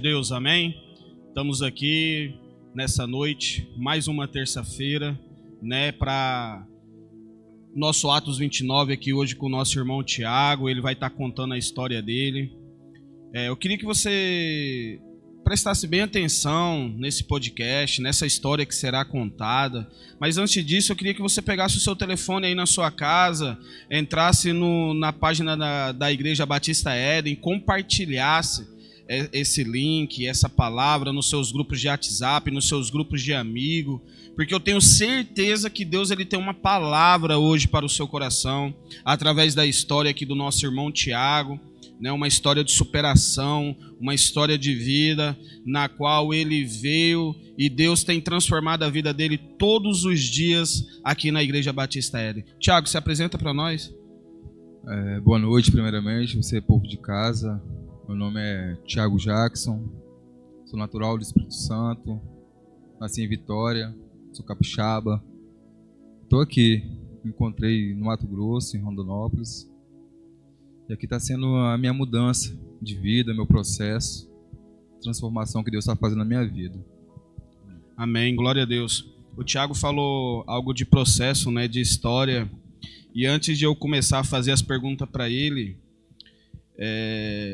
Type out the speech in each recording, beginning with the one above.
Deus, amém? Estamos aqui nessa noite, mais uma terça-feira, né, para nosso Atos 29 aqui hoje com o nosso irmão Tiago. Ele vai estar contando a história dele. Eu queria que você prestasse bem atenção nesse podcast, nessa história que será contada. Mas antes disso, eu queria que você pegasse o seu telefone aí na sua casa, entrasse na página da Igreja Batista Éden, compartilhasse esse link, essa palavra nos seus grupos de WhatsApp, nos seus grupos de amigo, porque eu tenho certeza que Deus ele tem uma palavra hoje para o seu coração, através da história aqui do nosso irmão Tiago, né, uma história de superação, uma história de vida, na qual ele veio e Deus tem transformado a vida dele todos os dias aqui na Igreja Batista Éden. Tiago, se apresenta para nós. Boa noite, primeiramente, você povo de casa. Meu nome é Thiago Jackson, sou natural do Espírito Santo, nasci em Vitória, sou capixaba. Estou aqui, me encontrei no Mato Grosso, em Rondonópolis. E aqui está sendo a minha mudança de vida, meu processo, transformação que Deus está fazendo na minha vida. Amém, glória a Deus. O Thiago falou algo de processo, né, de história. E antes de eu começar a fazer as perguntas para ele...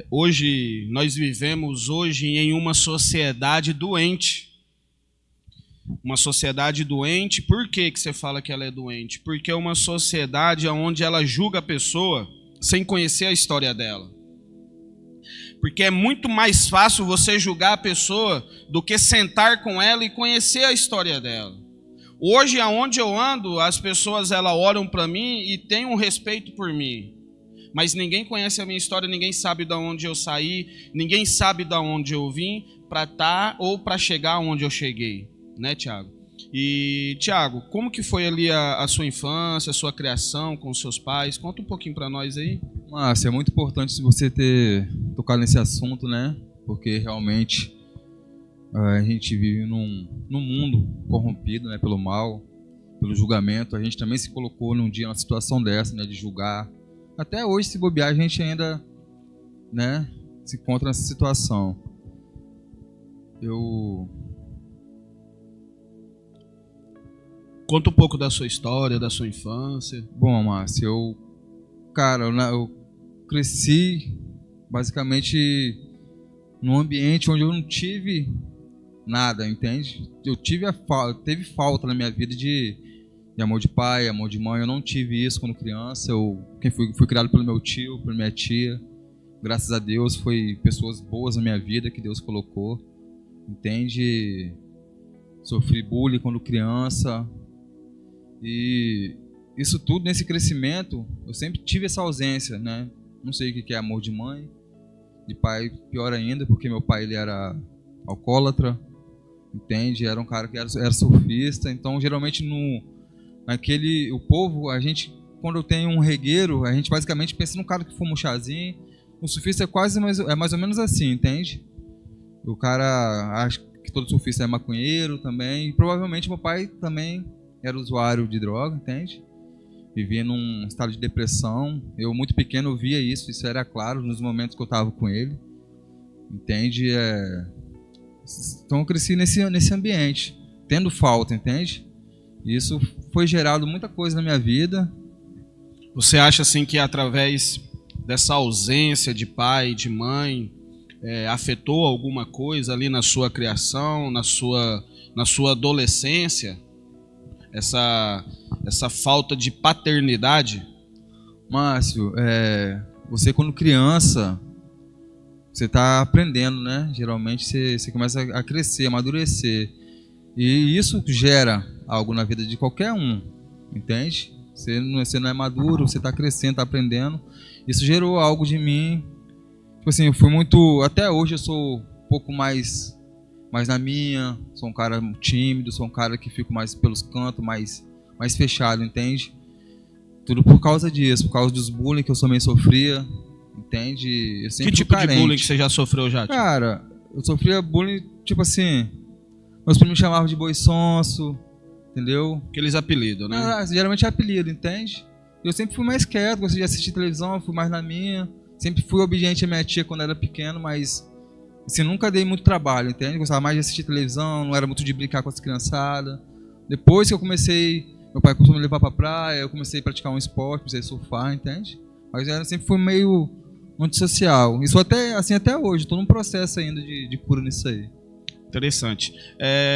hoje, nós vivemos hoje em uma sociedade doente. Uma sociedade doente, por que você fala que ela é doente? Porque é uma sociedade onde ela julga a pessoa sem conhecer a história dela. Porque é muito mais fácil você julgar a pessoa do que sentar com ela e conhecer a história dela. Hoje, aonde eu ando, as pessoas elas olham para mim e têm um respeito por mim. Mas ninguém conhece a minha história, ninguém sabe de onde eu saí, ninguém sabe de onde eu vim para estar ou para chegar onde eu cheguei, né, Tiago? E, Tiago, como que foi ali a sua infância, a sua criação com os seus pais? Conta um pouquinho para nós aí. Márcio, é muito importante você ter tocado nesse assunto, né? Porque realmente a gente vive num mundo corrompido, né, pelo mal, pelo julgamento. A gente também se colocou num dia numa situação dessa, né, de julgar. Até hoje, se bobear, a gente ainda, né, se encontra nessa situação. Conta um pouco da sua história, da sua infância. Bom, Márcio, eu cresci basicamente num ambiente onde eu não tive nada, entende? Teve falta na minha vida de amor de pai, amor de mãe. Eu não tive isso quando criança. Fui criado pelo meu tio, pela minha tia. Graças a Deus, foi pessoas boas na minha vida que Deus colocou. Entende? Sofri bullying quando criança. E isso tudo, nesse crescimento, eu sempre tive essa ausência, né? Não sei o que é amor de mãe. De pai, pior ainda, porque meu pai ele era alcoólatra. Entende? Era um cara que era surfista. Então, geralmente, o povo, a gente, quando tem um regueiro, a gente basicamente pensa num cara que fuma um chazinho. O surfista é mais ou menos assim, entende? O cara acha que todo surfista é maconheiro também. E provavelmente meu pai também era usuário de droga, entende? Vivia num estado de depressão. Eu, muito pequeno, eu via isso era claro nos momentos que eu estava com ele. Entende? Então eu cresci nesse ambiente, tendo falta, entende? Isso foi gerado muita coisa na minha vida. Você acha assim que através dessa ausência de pai, de mãe, afetou alguma coisa ali na sua criação, na sua adolescência? Essa falta de paternidade? Márcio, você quando criança, você está aprendendo, né? Geralmente você começa a crescer, a amadurecer. E isso gera algo na vida de qualquer um, entende? Você não é maduro, você está crescendo, está aprendendo. Isso gerou algo de mim. Tipo assim, eu fui muito... Até hoje eu sou um pouco mais na minha. Sou um cara tímido, sou um cara que fico mais pelos cantos, mais fechado, entende? Tudo por causa disso, por causa dos bullying que eu também sofria, entende? Eu sempre que tipo carente. De bullying que você já sofreu já? Cara, eu sofria bullying, tipo assim... Meus primos me chamavam de boi sonso, entendeu? Aqueles apelidos, né? Geralmente é apelido, entende? Eu sempre fui mais quieto, gostei de assistir televisão, fui mais na minha. Sempre fui obediente à minha tia quando era pequeno, mas assim, nunca dei muito trabalho, entende? Gostava mais de assistir televisão, não era muito de brincar com as criançadas. Depois que eu comecei, meu pai começou a me levar pra praia, eu comecei a praticar um esporte, comecei a surfar, entende? Mas eu sempre fui meio antissocial. Isso até, assim, até hoje, estou num processo ainda de cura nisso aí. Interessante.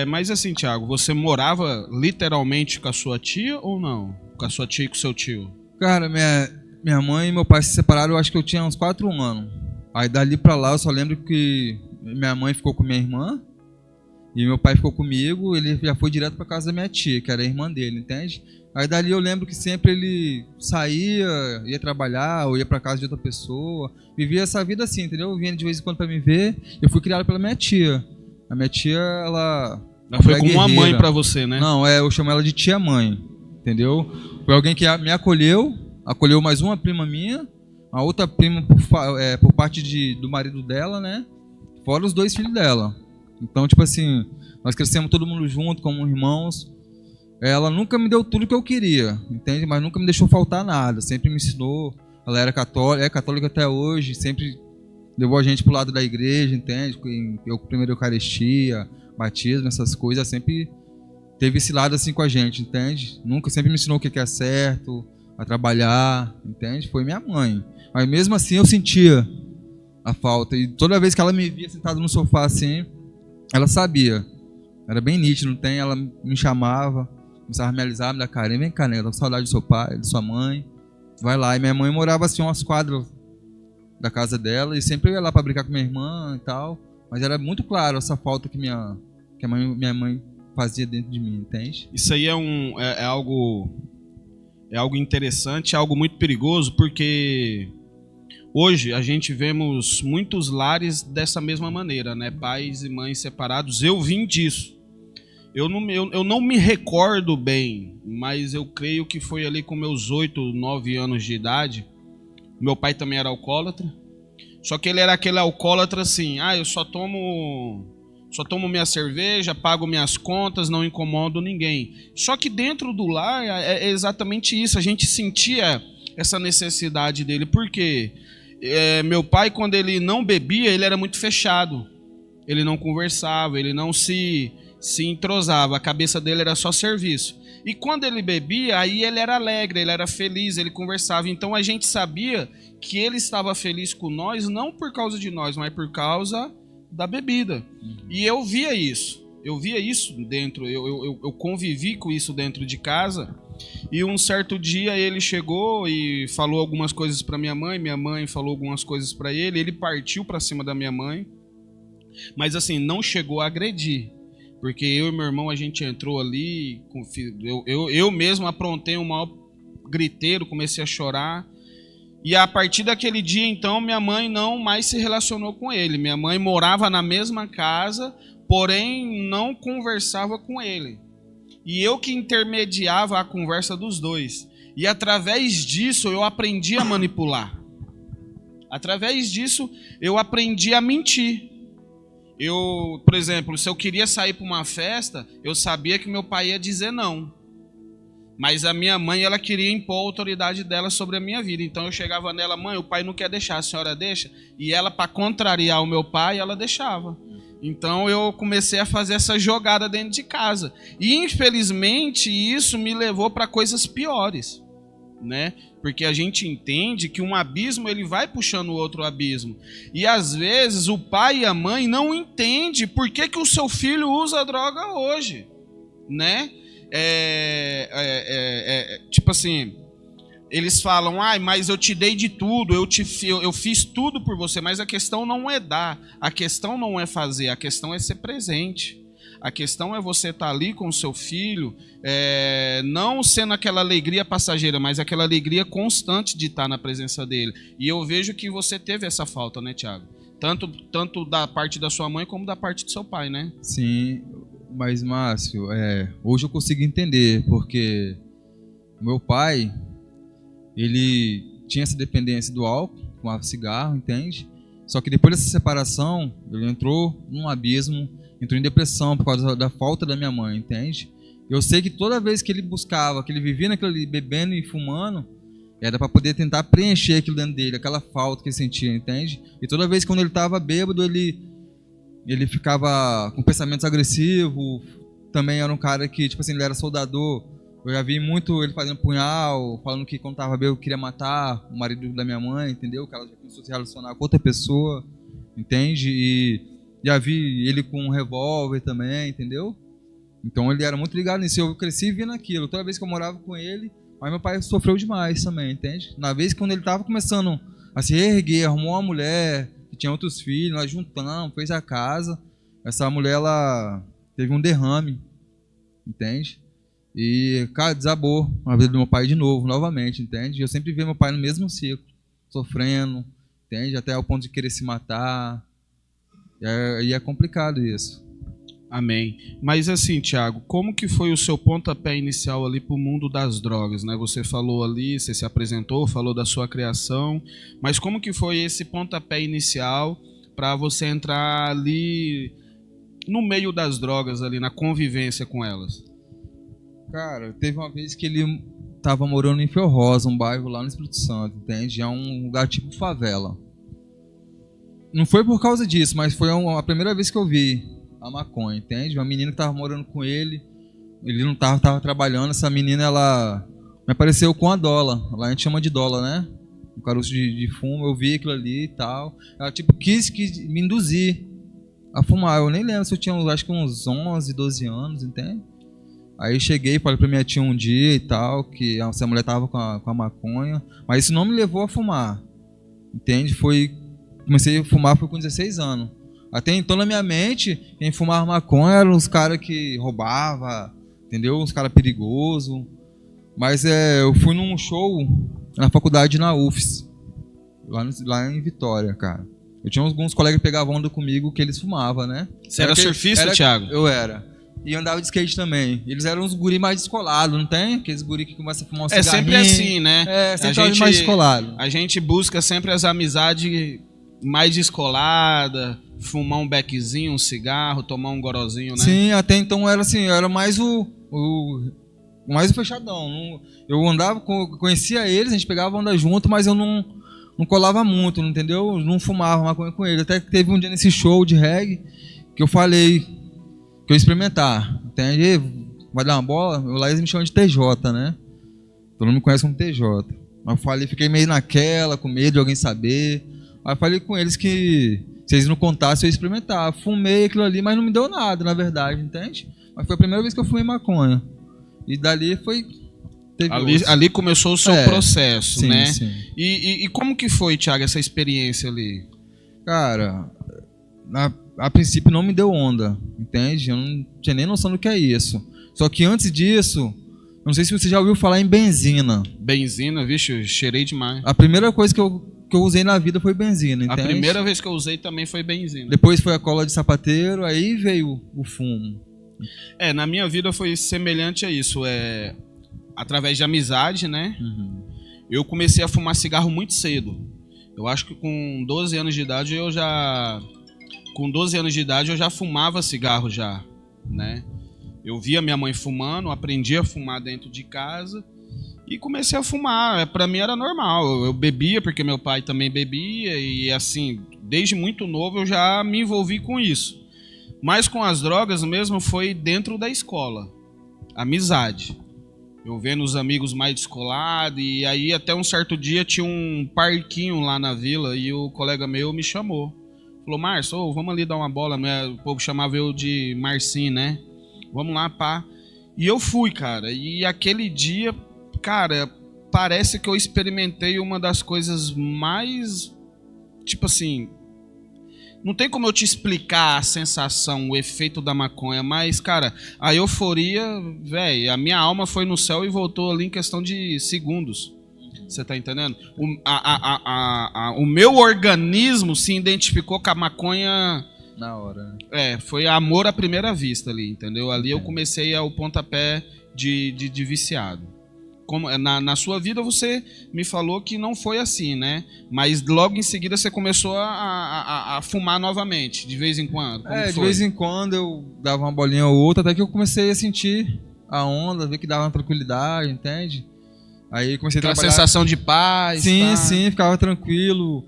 Mas assim, Thiago, você morava literalmente com a sua tia ou não? Com a sua tia e com o seu tio? Cara, minha mãe e meu pai se separaram, eu acho que eu tinha uns 4 anos. Aí dali pra lá eu só lembro que minha mãe ficou com minha irmã e meu pai ficou comigo, ele já foi direto pra casa da minha tia, que era a irmã dele, entende? Aí dali eu lembro que sempre ele saía, ia trabalhar ou ia pra casa de outra pessoa, vivia essa vida assim, entendeu? Vinha de vez em quando pra me ver, eu fui criado pela minha tia. A minha tia, ela foi como uma mãe pra você, né? Não, eu chamo ela de tia-mãe, entendeu? Foi alguém que me acolheu mais uma prima minha, a outra prima por parte do marido dela, né? Fora os 2 filhos dela. Então, tipo assim, nós crescemos todo mundo junto, como irmãos. Ela nunca me deu tudo que eu queria, entende? Mas nunca me deixou faltar nada. Sempre me ensinou. Ela era católica, é católica até hoje. Sempre levou a gente pro lado da igreja, entende? Eu primeiro Eucaristia, batismo, essas coisas. Sempre teve esse lado assim com a gente, entende? Sempre me ensinou o que é certo, a trabalhar, entende? Foi minha mãe. Mas mesmo assim eu sentia a falta. E toda vez que ela me via sentado no sofá assim, ela sabia. Era bem nítido, não tem? Ela me chamava, começava a me alisar, me dar carinho. Vem cá, né? Eu tô com saudade do seu pai, de sua mãe. Vai lá. E minha mãe morava assim, umas quadras da casa dela. E sempre eu ia lá para brincar com minha irmã e tal. Mas era muito claro essa falta que minha mãe fazia dentro de mim, entende? Isso aí é algo interessante, é algo muito perigoso, porque hoje a gente vemos muitos lares dessa mesma maneira, né? Pais e mães separados. Eu vim disso. Eu não me recordo bem, mas eu creio que foi ali com meus 8, 9 anos de idade. Meu pai também era alcoólatra. Só que ele era aquele alcoólatra assim, eu só tomo minha cerveja, pago minhas contas, não incomodo ninguém. Só que dentro do lar é exatamente isso, a gente sentia essa necessidade dele, porque meu pai, quando ele não bebia, ele era muito fechado, ele não conversava, ele não se entrosava, a cabeça dele era só serviço. E quando ele bebia, aí ele era alegre, ele era feliz, ele conversava. Então a gente sabia que ele estava feliz com nós, não por causa de nós, mas por causa da bebida. E eu via isso dentro, eu convivi com isso dentro de casa. E um certo dia ele chegou e falou algumas coisas para minha mãe falou algumas coisas para ele partiu para cima da minha mãe, mas assim, não chegou a agredir. Porque eu e meu irmão, a gente entrou ali, eu mesmo aprontei um maior griteiro, comecei a chorar. E a partir daquele dia, então, minha mãe não mais se relacionou com ele. Minha mãe morava na mesma casa, porém não conversava com ele. E eu que intermediava a conversa dos dois. E através disso eu aprendi a manipular. Através disso eu aprendi a mentir. Por exemplo, se eu queria sair para uma festa, eu sabia que meu pai ia dizer não. Mas a minha mãe, ela queria impor a autoridade dela sobre a minha vida. Então eu chegava nela, mãe, o pai não quer deixar, a senhora deixa? E ela, para contrariar o meu pai, ela deixava. Então eu comecei a fazer essa jogada dentro de casa. E infelizmente isso me levou para coisas piores, né? Porque a gente entende que um abismo ele vai puxando o outro abismo. E às vezes o pai e a mãe não entendem por que o seu filho usa droga hoje, né? Tipo assim, eles falam, mas eu te dei de tudo, eu fiz tudo por você, mas a questão não é dar, a questão não é fazer, a questão é ser presente. A questão é você estar ali com o seu filho, não sendo aquela alegria passageira, mas aquela alegria constante de estar na presença dele. E eu vejo que você teve essa falta, né, Thiago? Tanto da parte da sua mãe como da parte do seu pai, né? Sim, mas Márcio, hoje eu consigo entender, porque o meu pai, ele tinha essa dependência do álcool, fumava cigarro, entende? Só que depois dessa separação, ele entrou num abismo, entrou em depressão por causa da falta da minha mãe, entende? Eu sei que toda vez que ele buscava, que ele vivia naquilo ali, bebendo e fumando, era para poder tentar preencher aquilo dentro dele, aquela falta que ele sentia, entende? E toda vez que quando ele estava bêbado, ele ele ficava com pensamentos agressivos. Também era um cara que, tipo assim, ele era soldador. Eu já vi muito ele fazendo punhal, falando que quando tava bêbado queria matar o marido da minha mãe, entendeu? Que ela já começou a se relacionar com outra pessoa, entende? E já vi ele com um revólver também, entendeu? Então ele era muito ligado nisso. Eu cresci vendo aquilo. Toda vez que eu morava com ele, mas meu pai sofreu demais também, entende? Na vez que quando ele tava começando a se reerguer, arrumou uma mulher que tinha outros filhos, nós juntamos, fez a casa. Essa mulher, ela teve um derrame, entende? E, cara, desabou a vida do meu pai de novo, novamente, entende? Eu sempre vi meu pai no mesmo ciclo, sofrendo, entende? Até o ponto de querer se matar. E é complicado isso. Amém. Mas assim, Thiago, como que foi o seu pontapé inicial ali para o mundo das drogas, né? Você falou ali, você se apresentou, falou da sua criação, mas como que foi esse pontapé inicial para você entrar ali no meio das drogas, ali na convivência com elas? Cara, teve uma vez que ele tava morando em Ferrosa, um bairro lá no Espírito Santo, entende? É um lugar tipo favela. Não foi por causa disso, mas foi a primeira vez que eu vi a maconha, entende? Uma menina que tava morando com ele não tava trabalhando, essa menina, ela me apareceu com a dola, lá a gente chama de dola, né? Um caroço de fumo, eu vi aquilo ali e tal. Ela tipo quis me induzir a fumar, eu nem lembro se eu tinha, acho que uns 11, 12 anos, entende? Aí cheguei, falei pra minha tia um dia e tal, que essa mulher tava com a maconha, mas isso não me levou a fumar, entende? Comecei a fumar foi com 16 anos. Até então, na minha mente, quem fumava maconha eram os caras que roubavam, entendeu? Uns caras perigosos. Mas eu fui num show na faculdade, na UFS, lá em Vitória, cara. Eu tinha alguns colegas que pegavam onda comigo que eles fumavam, né? Você era surfista, Thiago? Eu era. E andava de skate também. Eles eram uns guri mais descolados, não tem? Aqueles guri que começam a fumar um cigarrinho. É sempre assim, né? Sempre a gente, mais descolado. A gente busca sempre as amizades mais descoladas, fumar um beckzinho, um cigarro, tomar um gorozinho, né? Sim, até então era assim, eu era mais mais o fechadão. Eu andava, conhecia eles, a gente pegava onda junto, mas eu não colava muito, entendeu? Eu não fumava maconha com eles. Até que teve um dia nesse show de reggae que eu falei que eu ia experimentar. Entende? Vai dar uma bola? Lá eles me chamam de TJ, né? Todo mundo me conhece como TJ. Mas eu falei, fiquei meio naquela, com medo de alguém saber. Aí eu falei com eles que se eles não contassem, eu ia experimentar. Fumei aquilo ali, mas não me deu nada, na verdade, entende? Mas foi a primeira vez que eu fumei maconha. E dali foi... Ali começou o seu processo, sim, né? Sim. E como que foi, Thiago, essa experiência ali? Cara, a princípio não me deu onda, entende? Eu não tinha nem noção do que é isso. Só que antes disso, não sei se você já ouviu falar em benzina. Benzina, vixe, eu cheirei demais. A primeira coisa que eu usei na vida foi benzina, entende? A primeira vez que eu usei também foi benzina. Depois foi a cola de sapateiro, aí veio o fumo. Na minha vida foi semelhante a isso. Através de amizade, né? Uhum. Eu comecei a fumar cigarro muito cedo. Eu acho que com 12 anos de idade eu já fumava cigarro já, né? Eu via minha mãe fumando, aprendi a fumar dentro de casa e comecei a fumar. Para mim era normal. Eu bebia porque meu pai também bebia e assim, desde muito novo eu já me envolvi com isso. Mas com as drogas mesmo foi dentro da escola. Amizade. Eu vendo os amigos mais descolados, e aí até um certo dia tinha um parquinho lá na vila e o colega meu me chamou. Falou, Márcio, vamos ali dar uma bola, né? O povo chamava eu de Marcinho, né? Vamos lá, pá. E eu fui, cara. E aquele dia, cara, parece que eu experimentei uma das coisas mais, tipo assim, não tem como eu te explicar a sensação, o efeito da maconha, mas, cara, a euforia, velho, a minha alma foi no céu e voltou ali em questão de segundos. Você tá entendendo? O meu organismo se identificou com a maconha na hora, né? Foi amor à primeira vista ali, entendeu? Ali eu comecei o pontapé de viciado. Como, na sua vida você me falou que não foi assim, né? Mas logo em seguida você começou a fumar novamente, de vez em quando. De vez em quando eu dava uma bolinha ou outra, até que eu comecei a sentir a onda, ver que dava uma tranquilidade, entende? Aí comecei a trabalhar. A sensação de paz. Sim, ficava tranquilo.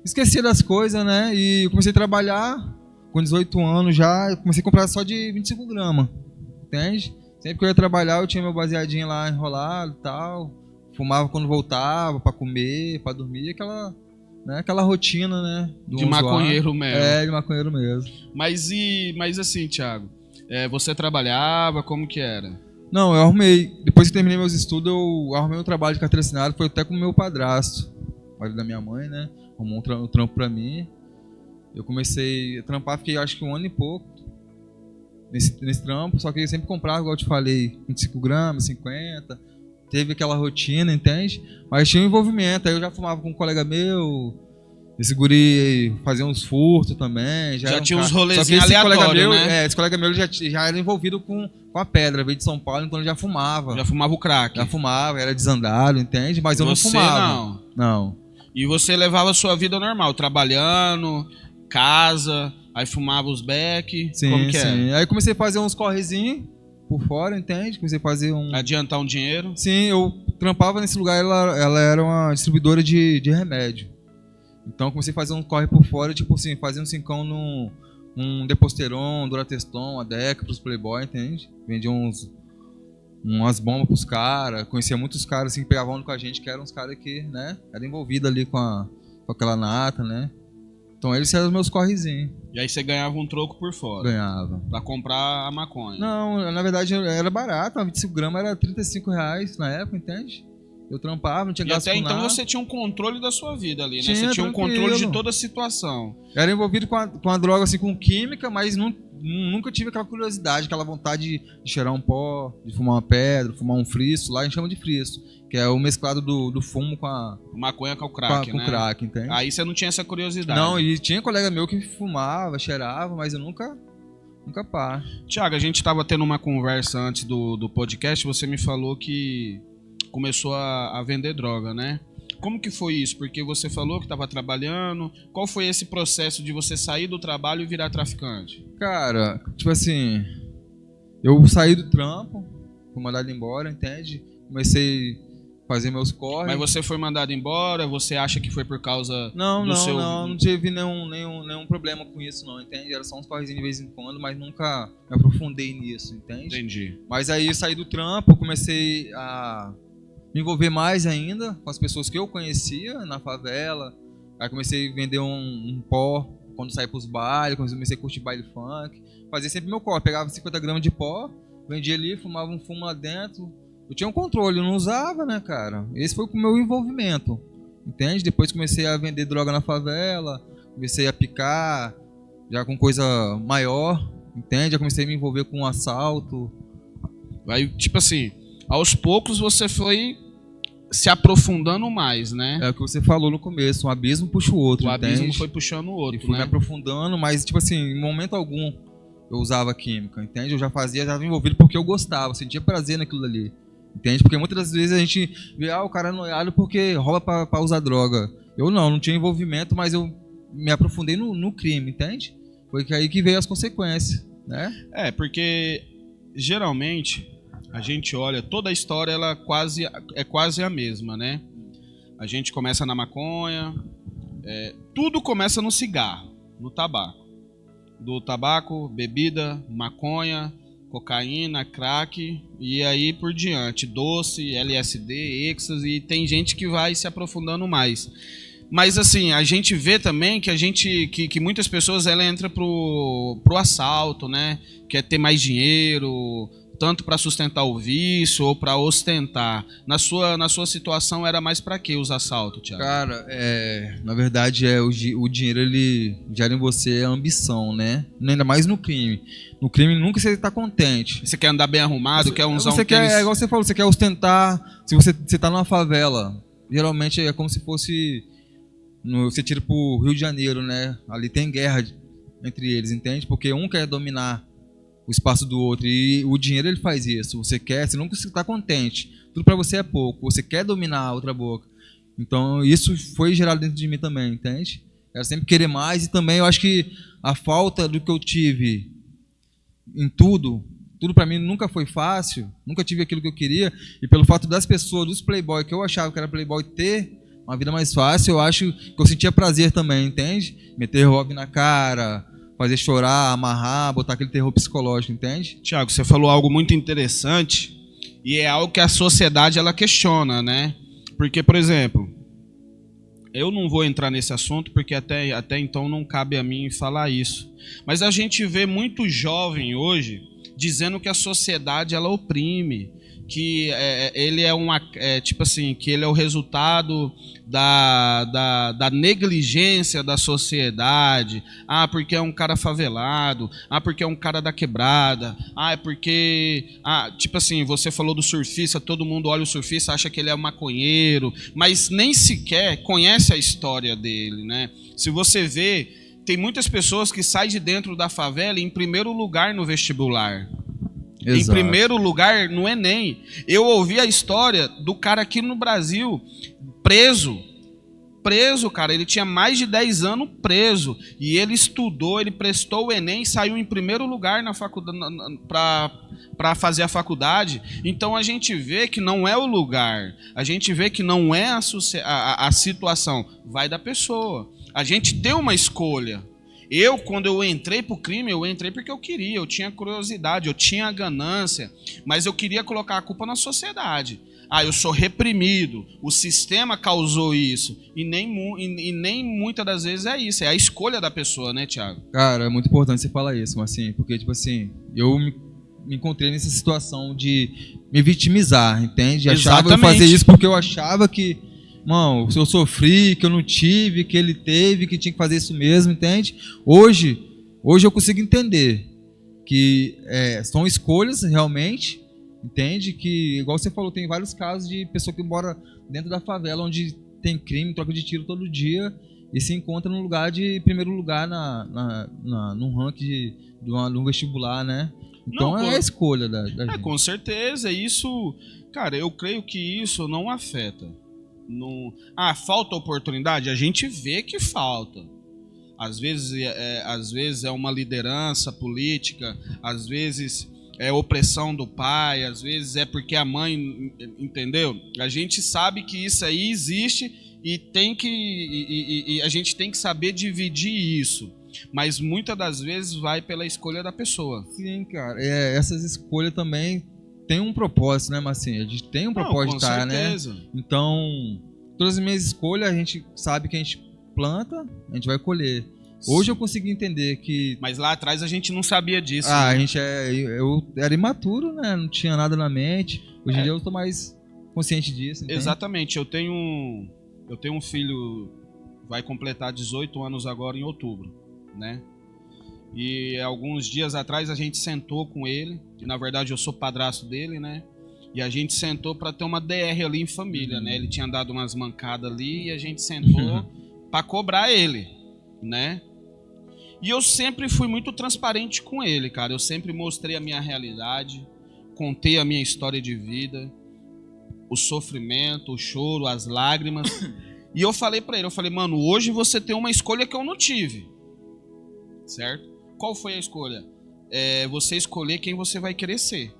Esquecia das coisas, né? E eu comecei a trabalhar. com 18 anos já, eu comecei a comprar só de 25 gramas, entende? Sempre que eu ia trabalhar, eu tinha meu baseadinho lá enrolado e tal. Fumava quando voltava, pra comer, pra dormir, aquela rotina, né? De maconheiro mesmo. É, de maconheiro mesmo. Mas assim, Thiago, você trabalhava, como que era? Não, eu arrumei. Depois que terminei meus estudos, eu arrumei um trabalho de carteira assinada, foi até com o meu padrasto, marido da minha mãe, né? Arrumou um trampo pra mim. Eu comecei a trampar, fiquei acho que 1 ano e pouco nesse trampo, só que eu sempre comprava, igual eu te falei, 25 gramas, 50. Teve aquela rotina, entende? Mas tinha um envolvimento. Aí eu já fumava com um colega meu. Esse guri fazia uns furtos também. Já tinha uns rolezinhos aleatórios, né? Esse colega meu já era envolvido com a pedra. Veio de São Paulo, então ele já fumava. Já fumava o crack. Já fumava, era desandado, entende? Mas eu não fumava. Não. E você levava a sua vida normal, trabalhando, casa, aí fumava os beck. Sim, como que sim. Aí comecei a fazer uns correzinhos por fora, entende? Comecei a fazer adiantar um dinheiro? Sim, eu trampava nesse lugar, ela era uma distribuidora de remédio. Então eu comecei a fazer um corre por fora, tipo assim, fazendo 5 num Deposteron, Durateston, Adeca pros playboy, entende? Vendia umas bombas pros caras, conhecia muitos caras assim, que pegavam com a gente, que eram uns caras que, né, eram envolvidos ali com aquela nata, né? Então eles eram os meus correzinhos. E aí você ganhava um troco por fora? Ganhava. Pra comprar a maconha? Não, na verdade era barato, 25 gramas era R$35 na época, entende? Eu trampava, não tinha gasto com nada. E até então você tinha um controle da sua vida ali, né? Você tinha um controle de toda a situação. Era envolvido com a droga, assim, com química, mas nunca tive aquela curiosidade, aquela vontade de cheirar um pó, de fumar uma pedra, fumar um fristo. Lá a gente chama de fristo, que é o mesclado do fumo com a... maconha com o crack, com né? Com o crack, entende? Aí você não tinha essa curiosidade. Não, e tinha colega meu que fumava, cheirava, mas eu nunca pá. Thiago, a gente estava tendo uma conversa antes do podcast, você me falou que começou a vender droga, né? Como que foi isso? Porque você falou que estava trabalhando. Qual foi esse processo de você sair do trabalho e virar traficante? Cara, tipo assim, eu saí do trampo, fui mandado embora, entende? Comecei a fazer meus corres. Mas você foi mandado embora? Você acha que foi por causa Não tive nenhum problema com isso, não, entende? Era só uns correzinhos de vez em quando, mas nunca me aprofundei nisso, entende? Entendi. Mas aí eu saí do trampo, comecei a me envolver mais ainda com as pessoas que eu conhecia na favela. Aí comecei a vender um pó quando saí pros bailes, comecei a curtir baile funk. Fazia sempre meu corre, pegava 50 gramas de pó, vendia ali, fumava um fumo lá dentro. Eu tinha um controle, eu não usava, né, cara? Esse foi o meu envolvimento, entende? Depois comecei a vender droga na favela, comecei a picar, já com coisa maior, entende? Já comecei a me envolver com assalto. Aí, tipo assim, aos poucos você foi se aprofundando mais, né? É o que você falou no começo, um abismo puxa o outro, o abismo entende? foi puxando o outro, e fui né? me aprofundando, mas, tipo assim, em momento algum eu usava química, entende? Eu já estava envolvido porque eu gostava, sentia prazer naquilo ali, entende? Porque muitas das vezes a gente vê, o cara é noiado porque rouba pra usar droga. Eu não tinha envolvimento, mas eu me aprofundei no crime, entende? Foi aí que veio as consequências, né? Porque geralmente a gente olha, toda a história ela é quase a mesma, né? A gente começa na maconha, tudo começa no cigarro, no tabaco. Do tabaco, bebida, maconha, cocaína, crack e aí por diante, doce, LSD, êxtase, e tem gente que vai se aprofundando mais. Mas assim, a gente vê também que muitas pessoas ela entra pro assalto, né? Quer ter mais dinheiro, tanto para sustentar o vício ou para ostentar. Na sua situação era mais para quê os assaltos, Thiago? Cara, na verdade o dinheiro ele gera em você a ambição, né? Ainda mais no crime. No crime nunca você está contente. Você quer andar bem arrumado, quer usar você um tênis... É igual você falou, você quer ostentar. Se você tá numa favela, geralmente é como se fosse você tira pro Rio de Janeiro, né? Ali tem guerra entre eles, entende? Porque um quer dominar o espaço do outro e o dinheiro ele faz isso. Você nunca está contente. Tudo para você é pouco. Você quer dominar a outra boca. Então isso foi gerado dentro de mim também, entende? Era sempre querer mais e também eu acho que a falta do que eu tive em tudo para mim nunca foi fácil. Nunca tive aquilo que eu queria e pelo fato das pessoas, dos playboy que eu achava que era playboy ter uma vida mais fácil, eu acho que eu sentia prazer também, entende? Meter rock na cara, fazer chorar, amarrar, botar aquele terror psicológico, entende? Tiago, você falou algo muito interessante e é algo que a sociedade ela questiona, né? Porque, por exemplo, eu não vou entrar nesse assunto porque até então não cabe a mim falar isso. Mas a gente vê muito jovem hoje dizendo que a sociedade ela oprime, que ele tipo assim, que ele é o resultado da negligência da sociedade. Ah, porque é um cara favelado. Ah, porque é um cara da quebrada. Ah, é porque... Ah, tipo assim, você falou do surfista, todo mundo olha o surfista, acha que ele é maconheiro, mas nem sequer conhece a história dele, né? Se você vê, tem muitas pessoas que saem de dentro da favela em primeiro lugar no vestibular. Exato. Em primeiro lugar no Enem. Eu ouvi a história do cara aqui no Brasil, preso, cara, ele tinha mais de 10 anos preso, e ele estudou, ele prestou o Enem e saiu em primeiro lugar na faculdade, para fazer a faculdade. Então a gente vê que não é o lugar, a gente vê que não é a situação, vai da pessoa. A gente tem uma escolha. Quando eu entrei pro crime, eu entrei porque eu queria, eu tinha curiosidade, eu tinha ganância, mas eu queria colocar a culpa na sociedade. Ah, eu sou reprimido, o sistema causou isso, e nem muitas das vezes é isso, é a escolha da pessoa, né, Thiago? Cara, é muito importante você falar isso, mas assim, porque, tipo assim, eu me encontrei nessa situação de me vitimizar, entende? Achava que eu fazia isso porque eu achava que, mano, eu sofri, que eu não tive, que ele teve, que tinha que fazer isso mesmo, entende? Hoje eu consigo entender que são escolhas realmente, entende? Que, igual você falou, tem vários casos de pessoa que mora dentro da favela, onde tem crime, troca de tiro todo dia, e se encontra no lugar de primeiro lugar no ranking no vestibular, né? Então é a escolha da gente. Com certeza, isso, cara, eu creio que isso não afeta. Falta oportunidade? A gente vê que falta. Às vezes é uma liderança política, às vezes é opressão do pai, às vezes é porque a mãe, entendeu? A gente sabe que isso aí existe e a gente tem que saber dividir isso. Mas muitas das vezes vai pela escolha da pessoa. Sim, cara. Essas escolhas também tem um propósito, né, Marcinho? A gente tem um propósito de estar, né? Então, todas as minhas escolhas, a gente sabe que a gente planta, a gente vai colher. Hoje Sim. Eu consegui entender que... Mas lá atrás a gente não sabia disso. Né? Eu era imaturo, né? Não tinha nada na mente. Hoje em dia eu estou mais consciente disso. Entende? Exatamente. Eu tenho um filho, vai completar 18 anos agora em outubro, né? E alguns dias atrás a gente sentou com ele, e na verdade eu sou padrasto dele, né? E a gente sentou para ter uma DR ali em família, né? Ele tinha dado umas mancadas ali e a gente sentou para cobrar ele, né? E eu sempre fui muito transparente com ele, cara. Eu sempre mostrei a minha realidade, contei a minha história de vida, o sofrimento, o choro, as lágrimas. E eu falei para ele, mano, hoje você tem uma escolha que eu não tive, certo? Qual foi a escolha? Você escolher quem você vai querer ser.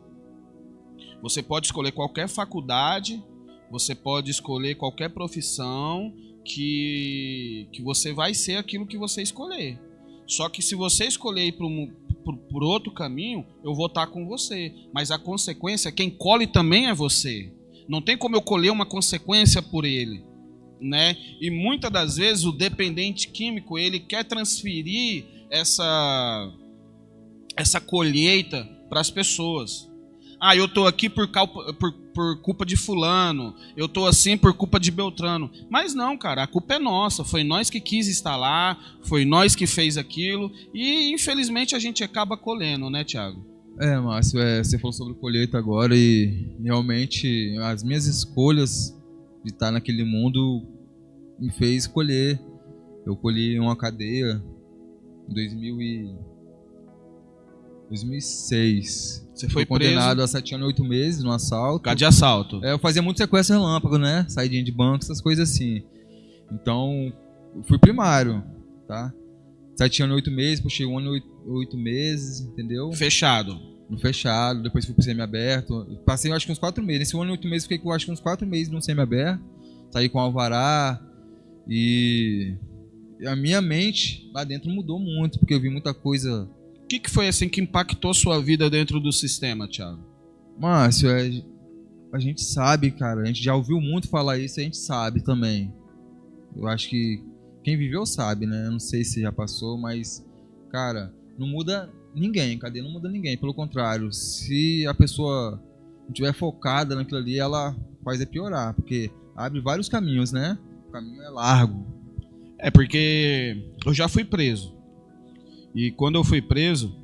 Você pode escolher qualquer faculdade, você pode escolher qualquer profissão que você vai ser aquilo que você escolher. Só que se você escolher ir por outro caminho, eu vou estar com você. Mas a consequência, quem colhe também é você. Não tem como eu colher uma consequência por ele, né? E muitas das vezes o dependente químico, ele quer transferir essa colheita para as pessoas. Eu tô aqui por culpa de fulano, eu tô assim por culpa de Beltrano. Mas não, cara, a culpa é nossa, foi nós que quis estar lá, foi nós que fez aquilo, e infelizmente a gente acaba colhendo, né, Thiago? Márcio, você falou sobre colheita agora, e realmente as minhas escolhas de estar naquele mundo me fez colher. Eu colhi uma cadeia em 2006. Você foi condenado preso? A 7 anos e 8 meses no assalto. Por causa de assalto? Eu fazia muito sequestro relâmpago, né? Saidinha de banco, essas coisas assim. Então, eu fui primário, tá? 7 anos e 8 meses, puxei 1 ano e 8 meses, entendeu? Fechado? No fechado, depois fui pro semi-aberto. Passei, acho que uns 4 meses. Nesse 1 ano e 8 meses, fiquei com, acho que uns 4 meses no semi-aberto. Saí com alvará e a minha mente lá dentro mudou muito, porque eu vi muita coisa. O que foi assim que impactou sua vida dentro do sistema, Thiago? Márcio, a gente sabe, cara, a gente já ouviu muito falar isso, a gente sabe também. Eu acho que quem viveu sabe, né? Eu não sei se já passou, mas, cara, não muda ninguém, cadê? Não muda ninguém. Pelo contrário, se a pessoa não estiver focada naquilo ali, ela faz piorar, porque abre vários caminhos, né? O caminho é largo. É porque eu já fui preso. E quando eu fui preso,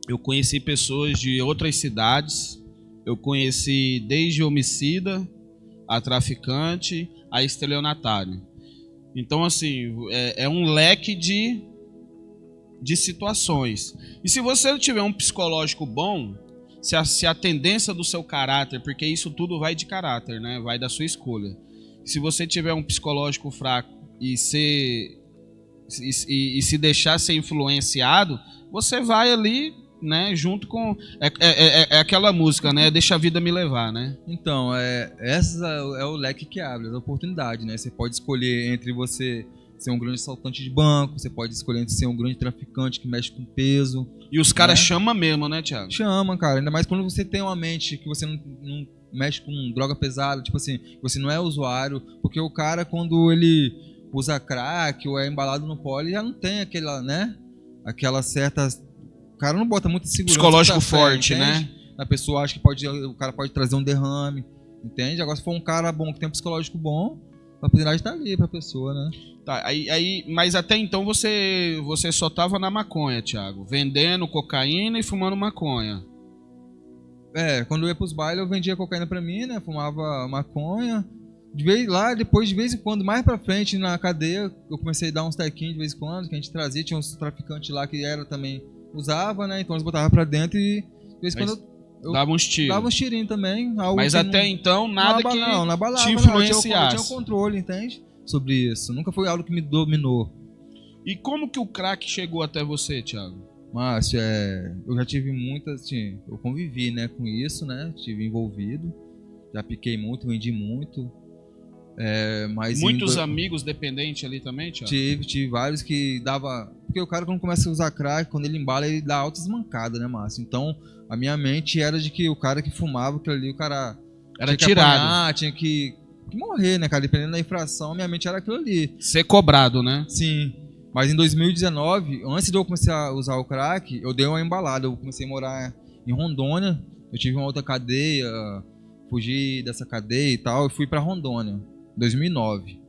eu conheci pessoas de outras cidades. Eu conheci desde homicida, a traficante, a estelionatário. Então, assim, é um leque de situações. E se você não tiver um psicológico bom, se a tendência do seu caráter, porque isso tudo vai de caráter, né? Vai da sua escolha. Se você tiver um psicológico fraco e se deixar ser influenciado, você vai ali, né, junto com aquela música, né, deixa a vida me levar, né? Então, essa é o leque que abre, as oportunidades, né? Você pode escolher entre você ser um grande assaltante de banco, você pode escolher entre ser um grande traficante que mexe com peso. E os caras chamam mesmo, né, Thiago? Chama, cara, ainda mais quando você tem uma mente que você não mexe com droga pesada, tipo assim, você não é usuário, porque o cara, quando ele usa crack ou é embalado no pó, ele já não tem aquela, né? Aquela certa. O cara não bota muita segurança. Psicológico forte, entende? Né? A pessoa acha que o cara pode trazer um derrame, entende? Agora, se for um cara bom, que tem um psicológico bom, a oportunidade tá ali pra pessoa, né? Tá, mas até então você só tava na maconha, Thiago. Vendendo cocaína e fumando maconha. Quando eu ia pros bailes, eu vendia cocaína pra mim, né? Fumava maconha. Depois, de vez em quando, mais pra frente na cadeia, eu comecei a dar uns tequinhos de vez em quando, que a gente trazia, tinha uns traficantes lá que também usava, né? Então eles botavam pra dentro e de vez em quando eu dava uns tiros. Dava uns tirinhos também. Mas até então, nada que te influenciasse. Eu tinha um controle, entende? Sobre isso. Nunca foi algo que me dominou. E como que o crack chegou até você, Thiago? Márcio, eu já tive muitas, assim, eu convivi, né, com isso, né? Estive envolvido. Já piquei muito, vendi muito. Mas muitos amigos dependentes ali também, Thiago? Tive vários que dava. Porque o cara, quando começa a usar crack, quando ele embala, ele dá altas mancadas, né, Márcio? Então, a minha mente era de que o cara que fumava aquilo ali, o cara era tirado. Apanhar, tinha que morrer, né, cara? Dependendo da infração, minha mente era aquilo ali. Ser cobrado, né? Sim. Mas em 2019, antes de eu começar a usar o crack, eu dei uma embalada. Eu comecei a morar em Rondônia. Eu tive uma outra cadeia, fugi dessa cadeia e tal, e fui pra Rondônia. 2009.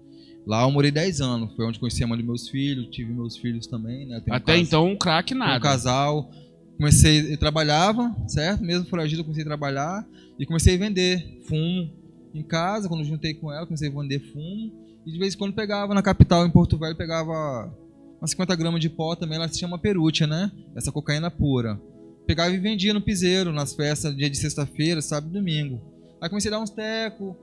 Lá eu morei 10 anos. Foi onde conheci a mãe dos meus filhos. Tive meus filhos também, né? Até então um crack nada. Um casal. Eu trabalhava, certo? Mesmo foragido, eu comecei a trabalhar. E comecei a vender fumo em casa. Quando eu juntei com ela, comecei a vender fumo. E de vez em quando pegava na capital, em Porto Velho, pegava umas 50 gramas de pó também. Ela se chama perutia, né? Essa cocaína pura. Pegava e vendia no piseiro, nas festas, dia de sexta-feira, sábado e domingo. Aí comecei a dar uns tecos.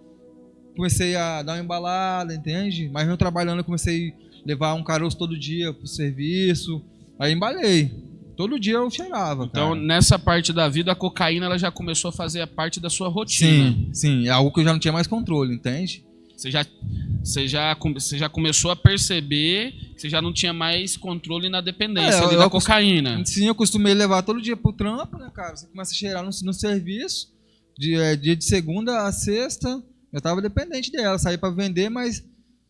Comecei a dar uma embalada, entende? Mas não trabalhando, eu comecei a levar um caroço todo dia pro serviço. Aí embalei. Todo dia eu cheirava, então, cara. Nessa parte da vida, a cocaína ela já começou a fazer a parte da sua rotina. Sim. É algo que eu já não tinha mais controle, entende? Você já começou a perceber que você já não tinha mais controle na dependência da cocaína. Sim, eu costumei levar todo dia pro trampo, né, cara? Você começa a cheirar no serviço, dia de segunda a sexta. Eu tava dependente dela, saí pra vender, mas,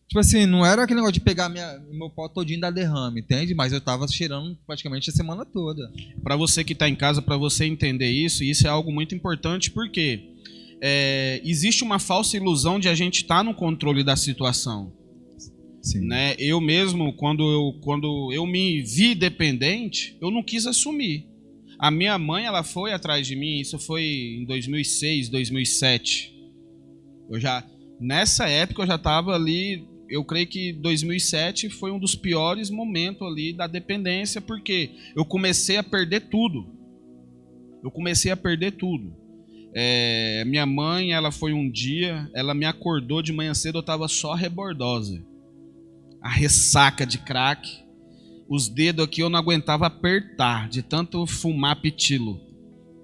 tipo assim, não era aquele negócio de pegar meu pó todinho e dar derrame, entende? Mas eu tava cheirando praticamente a semana toda. Pra você que tá em casa, pra você entender isso é algo muito importante, porque existe uma falsa ilusão de a gente estar no controle da situação. Sim. Né? Eu mesmo, quando eu me vi dependente, eu não quis assumir. A minha mãe, ela foi atrás de mim, isso foi em 2006, 2007. Nessa época eu já estava ali, eu creio que 2007 foi um dos piores momentos ali da dependência, porque eu comecei a perder tudo. Minha mãe, ela foi um dia, ela me acordou de manhã cedo, eu estava só rebordosa. A ressaca de crack, os dedos aqui eu não aguentava apertar, de tanto fumar pitilo.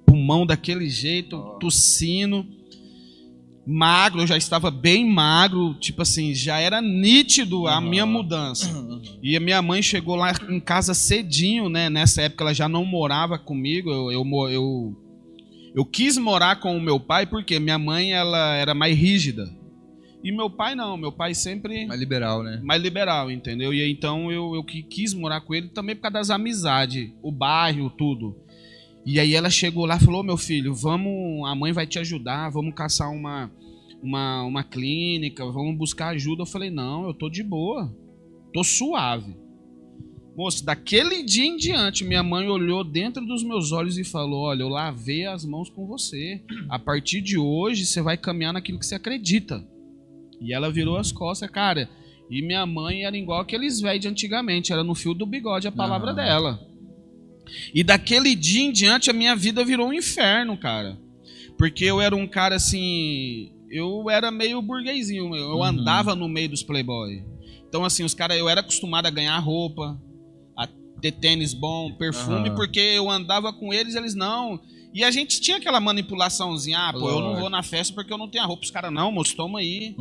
Pulmão daquele jeito, tossindo. magro, eu já estava bem magro, tipo assim, já era nítido a minha mudança. E a minha mãe chegou lá em casa cedinho, né? Nessa época ela já não morava comigo, eu quis morar com o meu pai porque minha mãe ela era mais rígida. E meu pai não, meu pai sempre... Mais liberal, né? Mais liberal, entendeu? E então eu quis morar com ele também por causa das amizades, o bairro, tudo. E aí ela chegou lá e falou, meu filho, vamos, a mãe vai te ajudar, vamos caçar uma clínica, vamos buscar ajuda. Eu falei, não, eu tô de boa, tô suave. Moço, daquele dia em diante, minha mãe olhou dentro dos meus olhos e falou, olha, eu lavei as mãos com você. A partir de hoje, você vai caminhar naquilo que você acredita. E ela virou as costas, cara. E minha mãe era igual aqueles velhos de antigamente, era no fio do bigode a palavra dela. E daquele dia em diante a minha vida virou um inferno, cara. Porque eu era um cara assim, eu era meio burguesinho, eu andava no meio dos playboy. Então assim, os caras, eu era acostumado a ganhar roupa, a ter tênis bom, perfume, porque eu andava com eles, eles não. E a gente tinha aquela manipulaçãozinha, pô, eu não vou na festa porque eu não tenho a roupa. Os caras, não, moço, toma aí.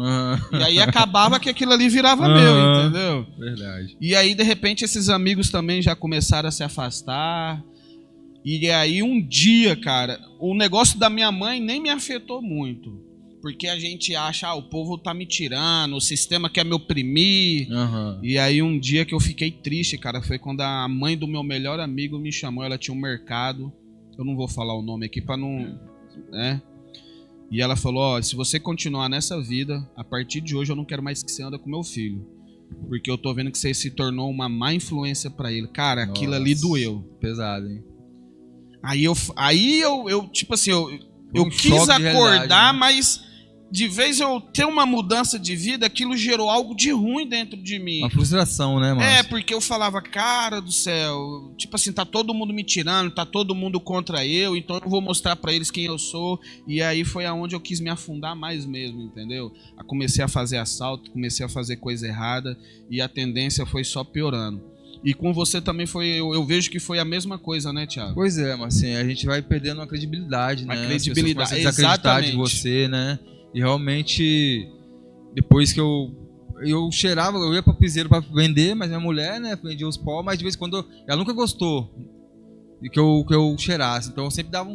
E aí acabava que aquilo ali virava meu, entendeu? Verdade. E aí, de repente, esses amigos também já começaram a se afastar. E aí, um dia, cara, o negócio da minha mãe nem me afetou muito. Porque a gente acha, o povo tá me tirando, o sistema quer me oprimir. E aí, um dia que eu fiquei triste, cara, foi quando a mãe do meu melhor amigo me chamou. Ela tinha um mercado. Eu não vou falar o nome aqui para não... né? E ela falou, ó, se você continuar nessa vida, a partir de hoje eu não quero mais que você anda com meu filho. Porque eu tô vendo que você se tornou uma má influência para ele. Cara, aquilo ali doeu. Pesado, hein? Aí eu tipo assim, eu quis né? acordar, mas de vez eu ter uma mudança de vida, aquilo gerou algo de ruim dentro de mim. Uma frustração, né, mano? É, porque eu falava, cara do céu, tipo assim, tá todo mundo me tirando, tá todo mundo contra eu, então eu vou mostrar pra eles quem eu sou. E aí foi aonde eu quis me afundar mais mesmo, entendeu? Eu comecei a fazer assalto, comecei a fazer coisa errada e a tendência foi só piorando. E com você também foi, eu vejo que foi a mesma coisa, né, Thiago? Pois é, mas assim, a gente vai perdendo a credibilidade, né? A credibilidade, desacreditar de você, né? E realmente, depois que eu cheirava, eu ia pra piseiro pra vender, mas minha mulher, né, vendia os pó, mas de vez em quando ela nunca gostou de que eu cheirasse. Então eu sempre dava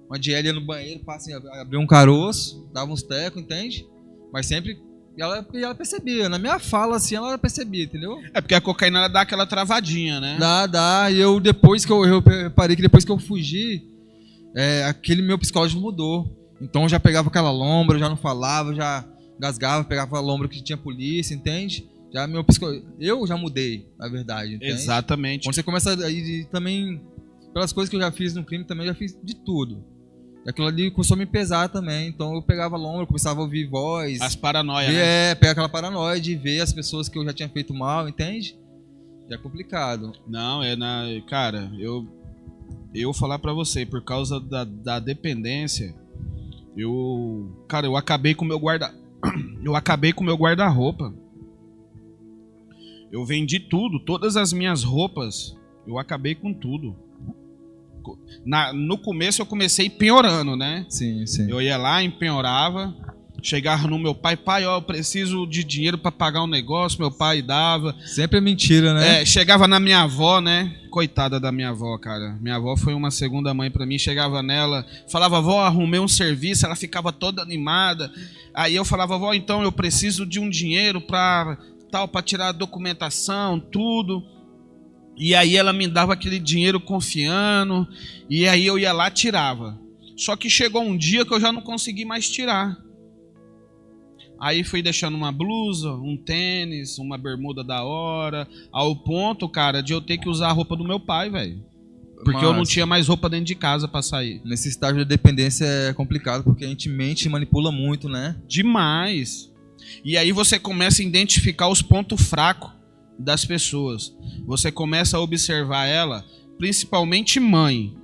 uma diélia no banheiro, assim, abria um caroço, dava uns tecos, entende? Mas sempre ela percebia, na minha fala assim, ela percebia, entendeu? É porque a cocaína ela dá aquela travadinha, né? Dá. E eu depois que eu reparei que depois que eu fugi, aquele meu psicológico mudou. Então eu já pegava aquela lombra, já não falava, já gasgava, pegava a lombra que tinha polícia, entende? Eu já mudei, na verdade, entende? Exatamente. Quando você começa a também, pelas coisas que eu já fiz no crime, também eu já fiz de tudo. E aquilo ali começou a me pesar também, então eu pegava a lombra, começava a ouvir voz. As paranoias, né? Pegar aquela paranoia de ver as pessoas que eu já tinha feito mal, entende? É complicado. Não, cara, eu falar pra você, por causa da dependência, eu acabei com o meu guarda-roupa. Eu vendi tudo, todas as minhas roupas, eu acabei com tudo. No começo eu comecei penhorando, né? Sim. Eu ia lá, empenhorava, chegava no meu pai, ó, eu preciso de dinheiro pra pagar um negócio, meu pai dava. Sempre é mentira, né? Chegava na minha avó, né? Coitada da minha avó, cara. Minha avó foi uma segunda mãe pra mim. Chegava nela, falava, vó, arrumei um serviço, ela ficava toda animada. Aí eu falava, vó, então eu preciso de um dinheiro pra tirar a documentação, tudo. E aí ela me dava aquele dinheiro confiando, e aí eu ia lá e tirava. Só que chegou um dia que eu já não consegui mais tirar. Aí fui deixando uma blusa, um tênis, uma bermuda da hora, ao ponto, cara, de eu ter que usar a roupa do meu pai, velho. Porque eu não tinha mais roupa dentro de casa pra sair. Nesse estágio de dependência é complicado, porque a gente mente e manipula muito, né? Demais. E aí você começa a identificar os pontos fracos das pessoas. Você começa a observar ela, principalmente mãe,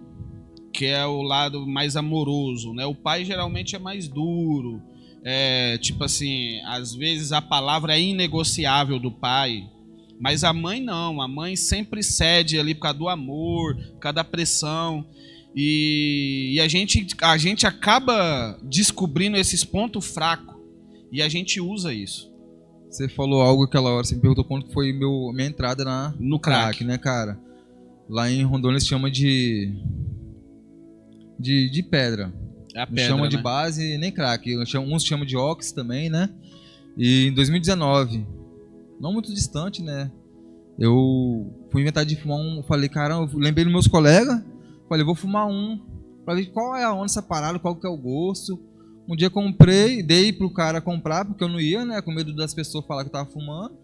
que é o lado mais amoroso, né? O pai geralmente é mais duro. Tipo assim, às vezes a palavra é inegociável do pai, mas a mãe não, a mãe sempre cede ali por causa do amor, por causa da pressão. E a gente acaba descobrindo esses pontos fracos e a gente usa isso. Você falou algo aquela hora, você me perguntou quando foi minha entrada no crack, né, cara? Lá em Rondônia eles chamam de pedra. É a não pedra, chama né? de base nem crack. Uns chamam de ox também, né? E em 2019, não muito distante, né? Eu fui inventar de fumar um. Falei, caramba, eu lembrei dos meus colegas. Falei, vou fumar um. Pra ver qual é a onda essa parada, qual que é o gosto. Um dia comprei, dei pro cara comprar, porque eu não ia, né? Com medo das pessoas falar que eu tava fumando.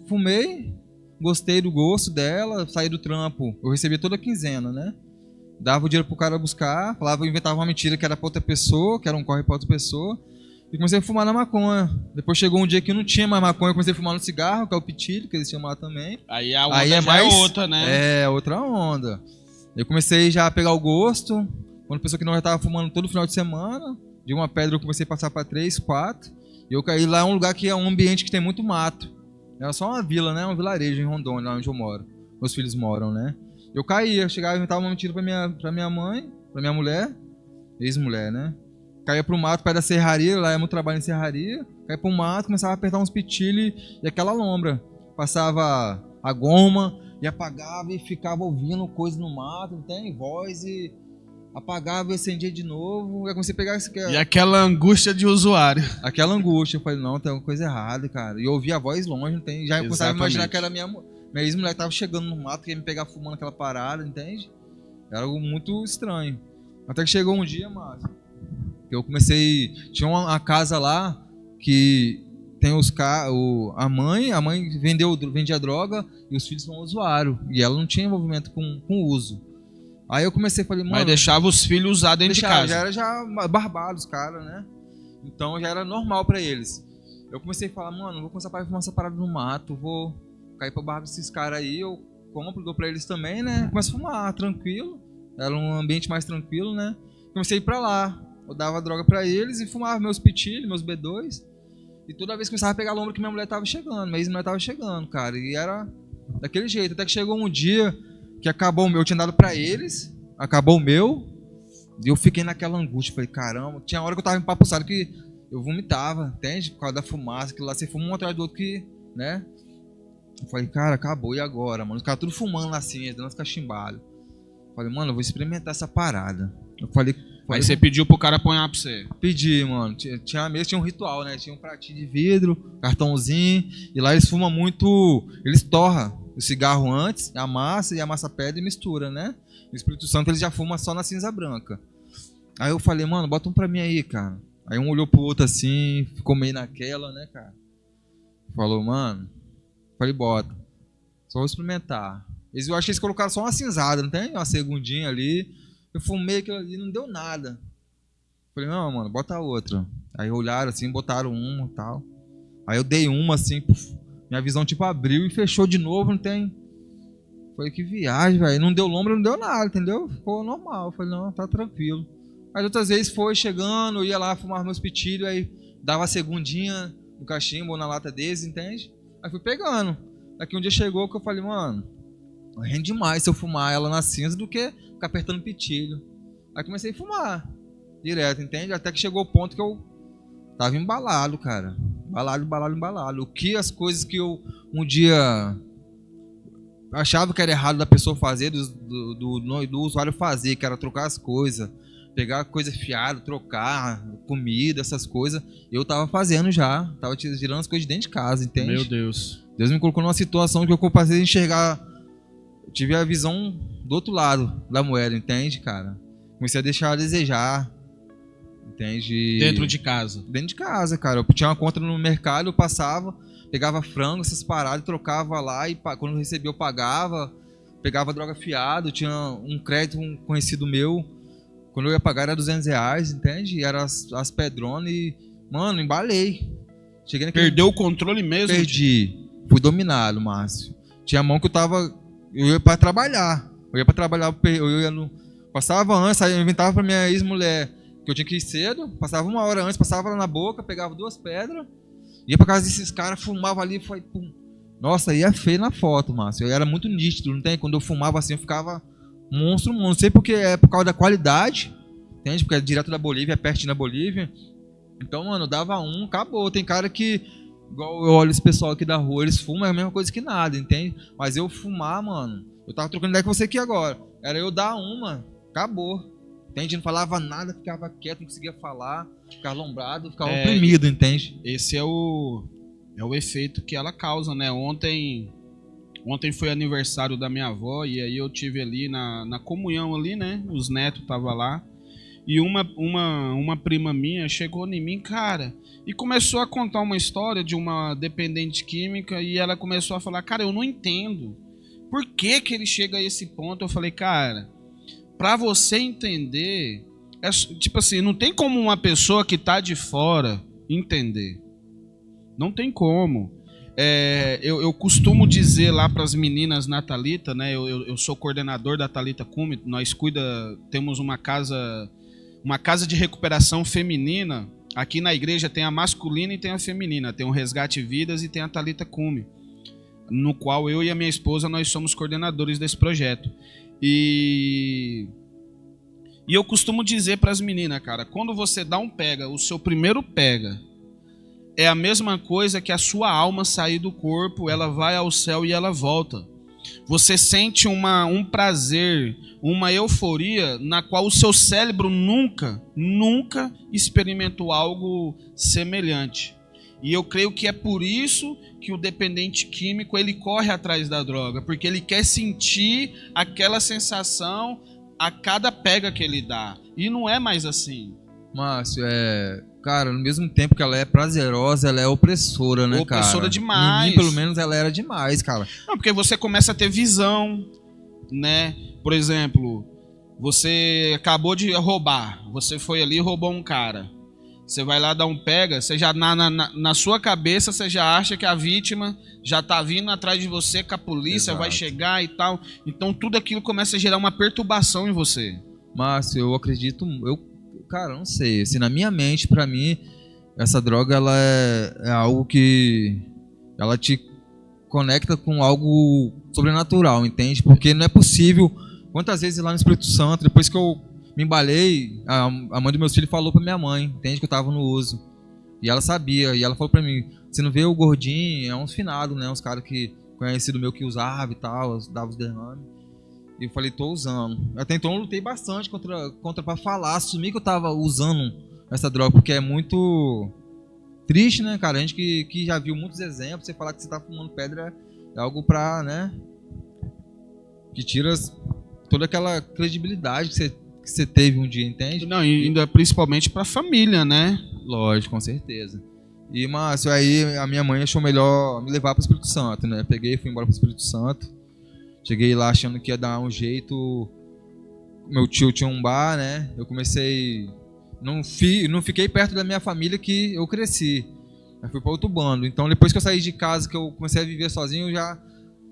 Fumei, gostei do gosto dela, saí do trampo. Eu recebia toda quinzena, né? Dava o dinheiro pro cara buscar, falava, inventava uma mentira que era pra outra pessoa, que era um corre pra outra pessoa. E comecei a fumar na maconha. Depois chegou um dia que não tinha mais maconha, eu comecei a fumar no cigarro, que é o pitilho, que eles chamam lá também. Aí a onda já é outra, né? É, outra onda. Eu comecei já a pegar o gosto. Quando a pessoa que não já estava fumando todo final de semana, de uma pedra eu comecei a passar para 3, 4. E eu caí lá, é um lugar que é um ambiente que tem muito mato. Era só uma vila, né? Um vilarejo em Rondônia, lá onde eu moro. Meus filhos moram, né? Eu caía, chegava e inventava uma mentira pra minha mãe, pra minha mulher, ex-mulher, né? Caía pro mato, perto da serraria, lá é muito trabalho em serraria. Caía pro mato, começava a apertar uns pitilhos e aquela lombra. Passava a goma e apagava e ficava ouvindo coisa no mato, não tem voz e apagava e acendia de novo. Aí comecei a pegar isso. E aquela angústia de usuário. Aquela angústia, eu falei, não, tem alguma coisa errada, cara. E eu ouvia a voz longe, não tem. Já eu começava a imaginar que era minha ex-mulher que tava chegando no mato, que ia me pegar fumando aquela parada, entende? Era algo muito estranho. Até que chegou um dia, Márcio, que eu comecei. Tinha uma casa lá que tem a mãe vendia droga e os filhos são usuários. E ela não tinha envolvimento com o uso. Aí eu comecei a falar, mano. Mas deixava os filhos usar dentro de casa. Já era barbado os caras, né? Então já era normal pra eles. Eu comecei a falar, mano, vou começar a fumar essa parada no mato, vou cair pra barra desses caras aí, eu compro, dou pra eles também, né? Começo a fumar, tranquilo. Era um ambiente mais tranquilo, né? Comecei a ir pra lá. Eu dava droga pra eles e fumava meus pitilhos, meus B2. E toda vez começava a pegar lombra que minha mulher tava chegando, minha ex-mulher tava chegando, cara. E era daquele jeito. Até que chegou um dia que acabou o meu, eu tinha dado pra eles, acabou o meu, e eu fiquei naquela angústia. Falei, caramba, tinha hora que eu tava empapuçado que eu vomitava, entende? Por causa da fumaça, que lá você fuma um atrás do outro que, né? Eu falei, cara, acabou, e agora, mano? Os caras tudo fumando lá assim, dando as cachimbalhas. Falei, mano, eu vou experimentar essa parada. Eu falei, aí você pediu pro cara apanhar pra você? Pedi, mano. Tinha um ritual, né? Tinha um pratinho de vidro, cartãozinho, e lá eles fumam muito. Eles torram o cigarro antes, amassa e amassa a pedra e mistura, né? No Espírito Santo eles já fumam só na cinza branca. Aí eu falei, mano, bota um pra mim aí, cara. Aí um olhou pro outro assim, ficou meio naquela, né, cara? Falou, mano. Falei, bota. Só vou experimentar. Eu acho que eles colocaram só uma cinzada, não tem? Uma segundinha ali. Eu fumei aquilo ali, não deu nada. Falei, não, mano, bota outra. Aí olharam assim, botaram uma e tal. Aí eu dei uma assim, puf, minha visão tipo abriu e fechou de novo, não tem? Falei, que viagem, velho. Não deu lombra, não deu nada, entendeu? Ficou normal. Falei, não, tá tranquilo. Aí outras vezes foi chegando, eu ia lá fumar meus pitilhos, aí dava a segundinha no cachimbo ou na lata deles, entende? Aí fui pegando. Daqui um dia chegou que eu falei, mano, rende demais se eu fumar ela na cinza do que ficar apertando pitilho. Aí comecei a fumar direto, entende? Até que chegou o ponto que eu tava embalado, cara. Embalado. O que as coisas que eu um dia achava que era errado da pessoa fazer, do usuário fazer, que era trocar as coisas, pegar coisa fiada, trocar comida, essas coisas, eu tava fazendo já. Tava tirando as coisas de dentro de casa, entende? Meu Deus. Deus me colocou numa situação que eu passei a enxergar. Eu tive a visão do outro lado da moeda, entende, cara? Comecei a deixar a desejar, entende? Dentro de casa? Dentro de casa, cara. Eu tinha uma conta no mercado, eu passava, pegava frango, essas paradas, trocava lá e quando eu recebia eu pagava, pegava droga fiada, eu tinha um crédito, um conhecido meu, quando eu ia pagar era R$200, entende? E era as pedronas e, mano, embalei. Cheguei naquele... Perdeu o controle mesmo? Perdi. Fui dominado, Márcio. Tinha mão que eu ia pra trabalhar. Passava antes, aí eu inventava pra minha ex-mulher que eu tinha que ir cedo, passava uma hora antes, passava lá na boca, pegava 2 pedras, ia pra casa desses caras, fumava ali, foi pum. Nossa, ia feio na foto, Márcio. Eu era muito nítido, não tem? Quando eu fumava assim, eu ficava Monstro. Não sei porque é por causa da qualidade, entende? Porque é direto da Bolívia, é pertinho da Bolívia. Então, mano, eu dava um, acabou. Tem cara que, igual eu olho esse pessoal aqui da rua, eles fumam, é a mesma coisa que nada, entende? Mas eu fumar, mano, eu tava trocando ideia com você aqui agora. Era eu dar uma, acabou. Entende? Não falava nada, ficava quieto, não conseguia falar, ficava lombrado, ficava oprimido, entende? Esse é o efeito que ela causa, né? Ontem foi aniversário da minha avó e aí eu tive ali na comunhão ali, né? Os netos estavam lá. E uma prima minha chegou em mim, cara, e começou a contar uma história de uma dependente química e ela começou a falar, cara, eu não entendo. Por que ele chega a esse ponto? Eu falei, cara, pra você entender, tipo assim, não tem como uma pessoa que tá de fora entender. Não tem como. Eu costumo dizer lá para as meninas na Thalita, né? Eu sou coordenador da Thalita Cume. Nós temos uma casa de recuperação feminina. Aqui na igreja tem a masculina e tem a feminina. Tem o Resgate Vidas e tem a Thalita Cume, no qual eu e a minha esposa nós somos coordenadores desse projeto. E eu costumo dizer para as meninas, cara, quando você dá um pega, o seu primeiro pega, é a mesma coisa que a sua alma sair do corpo, ela vai ao céu e ela volta. Você sente um prazer, uma euforia na qual o seu cérebro nunca experimentou algo semelhante. E eu creio que é por isso que o dependente químico ele corre atrás da droga, porque ele quer sentir aquela sensação a cada pega que ele dá. E não é mais assim. Márcio, cara, no mesmo tempo que ela é prazerosa, ela é opressora, né, cara? Opressora demais. Em mim, pelo menos, ela era demais, cara. Não, porque você começa a ter visão, né? Por exemplo, você acabou de roubar. Você foi ali e roubou um cara. Você vai lá dar um pega, você já na sua cabeça você já acha que a vítima já tá vindo atrás de você, que a polícia vai chegar e tal. Então tudo aquilo começa a gerar uma perturbação em você. Márcio, eu acredito, cara, não sei, assim, na minha mente, pra mim, essa droga ela é algo que ela te conecta com algo sobrenatural, entende? Porque não é possível. Quantas vezes lá no Espírito Santo, depois que eu me embalei, a mãe dos meus filhos falou pra minha mãe, entende, que eu tava no uso. E ela sabia, e ela falou pra mim, você não vê o gordinho, é uns finados, né, uns caras que conhecido meu que usava e tal, dava os derrames. E eu falei, tô usando. Até então eu lutei bastante contra pra falar, assumir que eu tava usando essa droga, porque é muito triste, né, cara? A gente que já viu muitos exemplos, você falar que você tá fumando pedra é algo pra, né, que tira toda aquela credibilidade que você teve um dia, entende? Não, e ainda principalmente pra família, né? Lógico, com certeza. E, Márcio, aí a minha mãe achou melhor me levar pro Espírito Santo, né? Peguei e fui embora pro Espírito Santo. Cheguei lá achando que ia dar um jeito. Meu tio tinha um bar, né? Eu comecei... Não fiquei perto da minha família que eu cresci. Eu fui para outro bando. Então, depois que eu saí de casa, que eu comecei a viver sozinho, eu já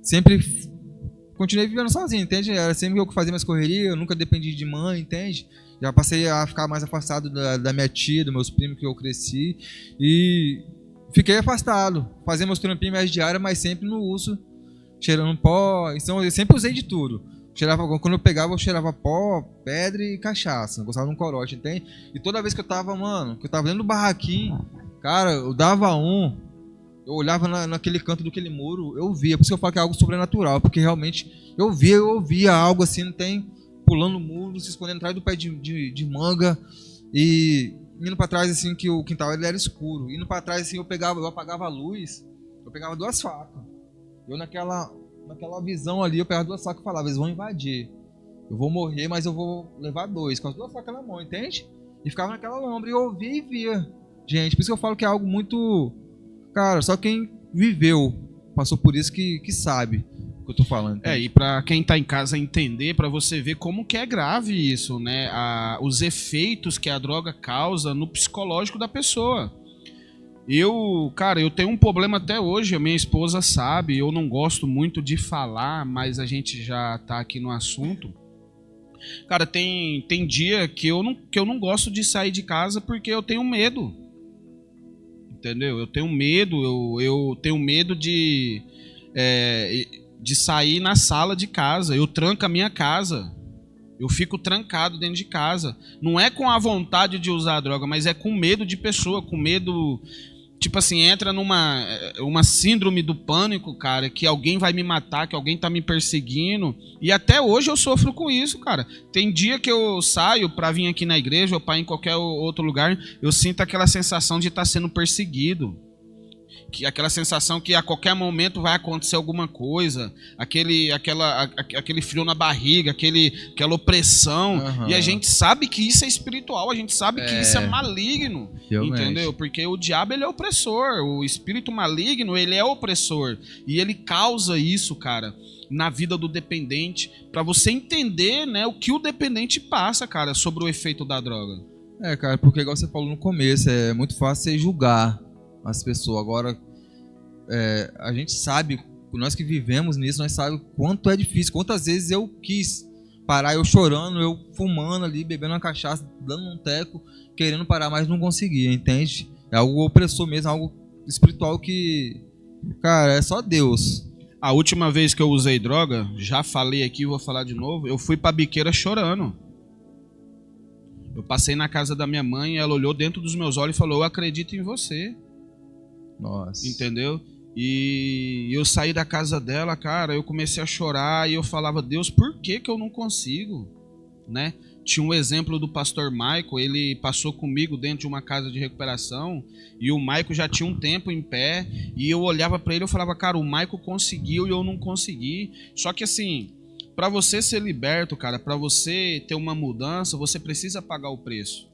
sempre continuei vivendo sozinho, entende? Era sempre eu que fazia minhas correrias, eu nunca dependi de mãe, entende? Já passei a ficar mais afastado da minha tia, dos meus primos que eu cresci. E fiquei afastado. Fazia meus trampinhos mais diários, mas sempre no uso, cheirando pó. Então, eu sempre usei de tudo. Quando eu pegava, eu cheirava pó, pedra e cachaça. Eu gostava de um corote, entende? E toda vez que eu tava, que eu tava dentro do barraquinho, cara, eu dava eu olhava naquele canto daquele muro, eu via. Por isso que eu falo que é algo sobrenatural, porque realmente eu ouvia algo assim, não tem, pulando o muro, se escondendo atrás do pé de manga e indo pra trás, assim, que o quintal ele era escuro. Indo pra trás, assim, eu apagava a luz, eu pegava 2 facas. Eu naquela visão ali, eu pegava 2 facas e falava, eles vão invadir. Eu vou morrer, mas eu vou levar 2, com as 2 facas na mão, entende? E ficava naquela lombra, e eu ouvia e via. Gente, por isso que eu falo que é algo muito... Cara, só quem viveu, passou por isso que sabe o que eu tô falando. Entende? E pra quem tá em casa entender, pra você ver como que é grave isso, né? Os efeitos que a droga causa no psicológico da pessoa. Eu tenho um problema até hoje, a minha esposa sabe, eu não gosto muito de falar, mas a gente já tá aqui no assunto. Cara, tem dia que eu não gosto de sair de casa porque eu tenho medo. Entendeu? Eu tenho medo de sair na sala de casa. Eu tranco a minha casa. Eu fico trancado dentro de casa. Não é com a vontade de usar a droga, mas é com medo de pessoa, com medo... Tipo assim, entra numa uma síndrome do pânico, cara, que alguém vai me matar, que alguém tá me perseguindo. E até hoje eu sofro com isso, cara. Tem dia que eu saio pra vir aqui na igreja ou pra ir em qualquer outro lugar, eu sinto aquela sensação de estar sendo perseguido. Aquela sensação que a qualquer momento vai acontecer alguma coisa, aquele frio na barriga, aquela opressão. Uhum. E a gente sabe que isso é espiritual, a gente sabe que isso é maligno, realmente. Entendeu? Porque o diabo, ele é opressor, o espírito maligno, ele é opressor. E ele causa isso, cara, na vida do dependente, para você entender, né, o que o dependente passa, cara, sobre o efeito da droga. Cara, porque igual você falou no começo, é muito fácil você julgar as pessoas. Agora, a gente sabe, nós que vivemos nisso, nós sabemos quanto é difícil. Quantas vezes eu quis parar, eu chorando, eu fumando ali, bebendo uma cachaça, dando um teco, querendo parar, mas não conseguia, entende? É algo opressor mesmo, algo espiritual que, cara, é só Deus. A última vez que eu usei droga, já falei aqui, vou falar de novo, eu fui pra biqueira chorando. Eu passei na casa da minha mãe, ela olhou dentro dos meus olhos e falou: eu acredito em você. Nossa. Entendeu? E eu saí da casa dela, cara, eu comecei a chorar e eu falava: Deus, por que eu não consigo? Né? Tinha um exemplo do pastor Maico, ele passou comigo dentro de uma casa de recuperação e o Maico já tinha um tempo em pé e eu olhava para ele e falava: cara, o Maico conseguiu e eu não consegui. Só que assim, para você ser liberto, cara, para você ter uma mudança, você precisa pagar o preço.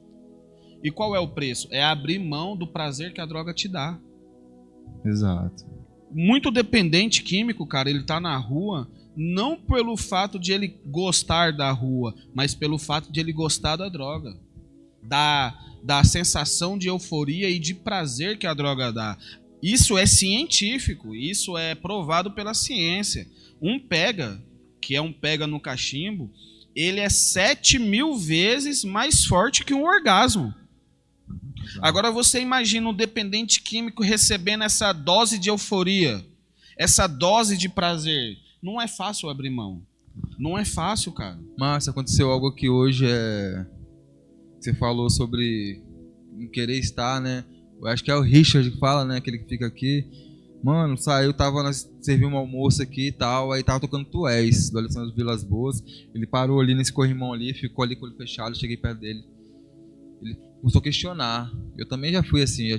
E qual é o preço? É abrir mão do prazer que a droga te dá. Exato. Muito dependente químico, cara, ele tá na rua não pelo fato de ele gostar da rua, mas pelo fato de ele gostar da droga. Da sensação de euforia e de prazer que a droga dá. Isso é científico, isso é provado pela ciência. Um pega, que é um pega no cachimbo, ele é 7.000 vezes mais forte que um orgasmo. Agora você imagina um dependente químico recebendo essa dose de euforia, essa dose de prazer. Não é fácil abrir mão. Não é fácil, cara. Márcio, aconteceu algo que hoje você falou sobre não querer estar, né? Eu acho que é o Richard que fala, né? Aquele que fica aqui. Mano, saiu, nós servimos um almoço aqui e tal, aí tava tocando Tu És, do Alessandro Vilas Boas. Ele parou ali nesse corrimão ali, ficou ali com o olho fechado, cheguei perto dele. Ele começou a questionar. Eu também já fui assim,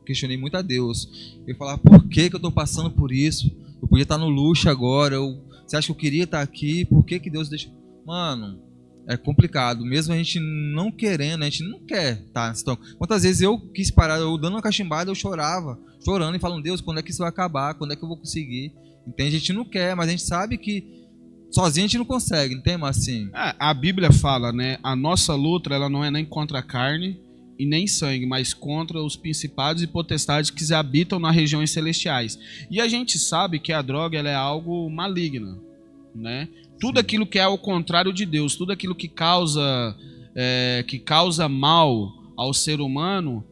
questionei muito a Deus. Eu falava: por que eu tô passando por isso? Eu podia estar no luxo agora, você acha que eu queria estar aqui? Por que Deus deixa? Mano, é complicado. Mesmo a gente não querendo, a gente não quer estar nessa situação. Quantas vezes eu quis parar, eu dando uma cachimbada, eu chorava, chorando e falando: Deus, quando é que isso vai acabar? Quando é que eu vou conseguir? Entende? A gente não quer, mas a gente sabe que sozinho a gente não consegue, não tem mais assim. A Bíblia fala, né? A nossa luta, ela não é nem contra a carne e nem sangue, mas contra os principados e potestades que habitam nas regiões celestiais. E a gente sabe que a droga, ela é algo maligno, né? Tudo aquilo que é ao contrário de Deus, tudo aquilo que causa mal ao ser humano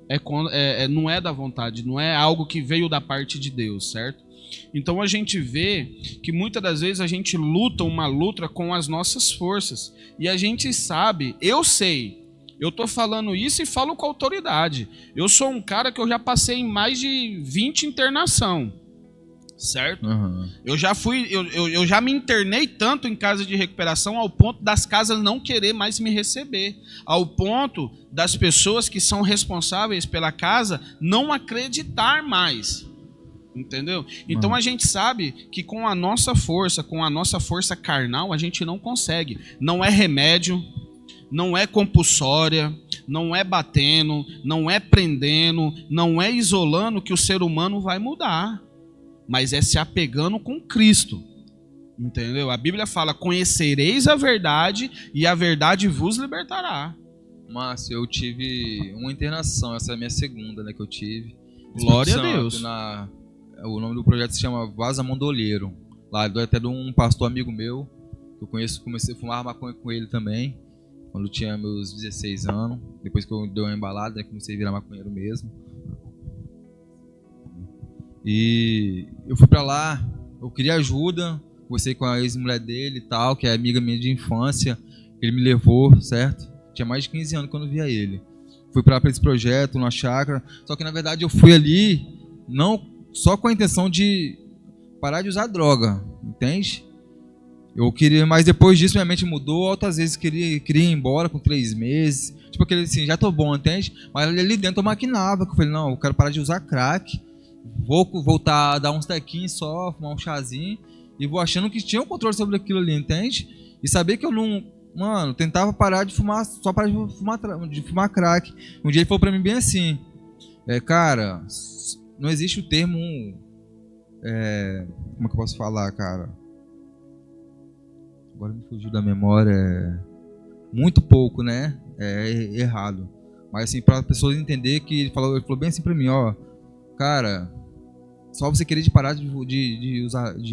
não é da vontade, não é algo que veio da parte de Deus, certo? Então a gente vê que muitas das vezes a gente luta uma luta com as nossas forças. E a gente sabe, eu sei, eu tô falando isso e falo com autoridade. Eu sou um cara que eu já passei em mais de 20 internação, certo? Uhum. Eu já me internei tanto em casa de recuperação ao ponto das casas não querer mais me receber, ao ponto das pessoas que são responsáveis pela casa não acreditar mais. Entendeu? Então a gente sabe que com a nossa força carnal, a gente não consegue. Não é remédio, não é compulsória, não é batendo, não é prendendo, não é isolando que o ser humano vai mudar. Mas é se apegando com Cristo. Entendeu? A Bíblia fala: conhecereis a verdade e a verdade vos libertará. Márcio, eu tive uma internação, essa é a minha segunda, né, que eu tive. Glória a Deus. O nome do projeto se chama Vaza Mondolheiro. Lá até de um pastor amigo meu, que eu conheço, comecei a fumar maconha com ele também, quando eu tinha meus 16 anos. Depois que eu dei uma embalada, comecei a virar maconheiro mesmo. E eu fui pra lá, eu queria ajuda, conversei com a ex-mulher dele e tal, que é amiga minha de infância. Ele me levou, certo? Tinha mais de 15 anos quando eu via ele. Fui para esse projeto, numa chácara. Só que, na verdade, eu fui ali não só com a intenção de parar de usar droga, entende? Eu queria, mas depois disso minha mente mudou. Outras vezes queria ir embora com 3 meses. Tipo aquele assim, já tô bom, entende? Mas ali dentro eu maquinava. Eu falei, não, eu quero parar de usar crack. Vou voltar a dar uns tequinhos só, fumar um chazinho. E vou achando que tinha um controle sobre aquilo ali, entende? E saber que eu não... Mano, tentava parar de fumar, só parar de fumar crack. Um dia ele falou pra mim bem assim, cara, não existe o termo, como é que eu posso falar, cara? Agora me fugiu da memória, muito pouco, né? É errado. Mas assim, para as pessoas entenderem que ele falou bem assim pra mim, ó, cara, só você querer parar de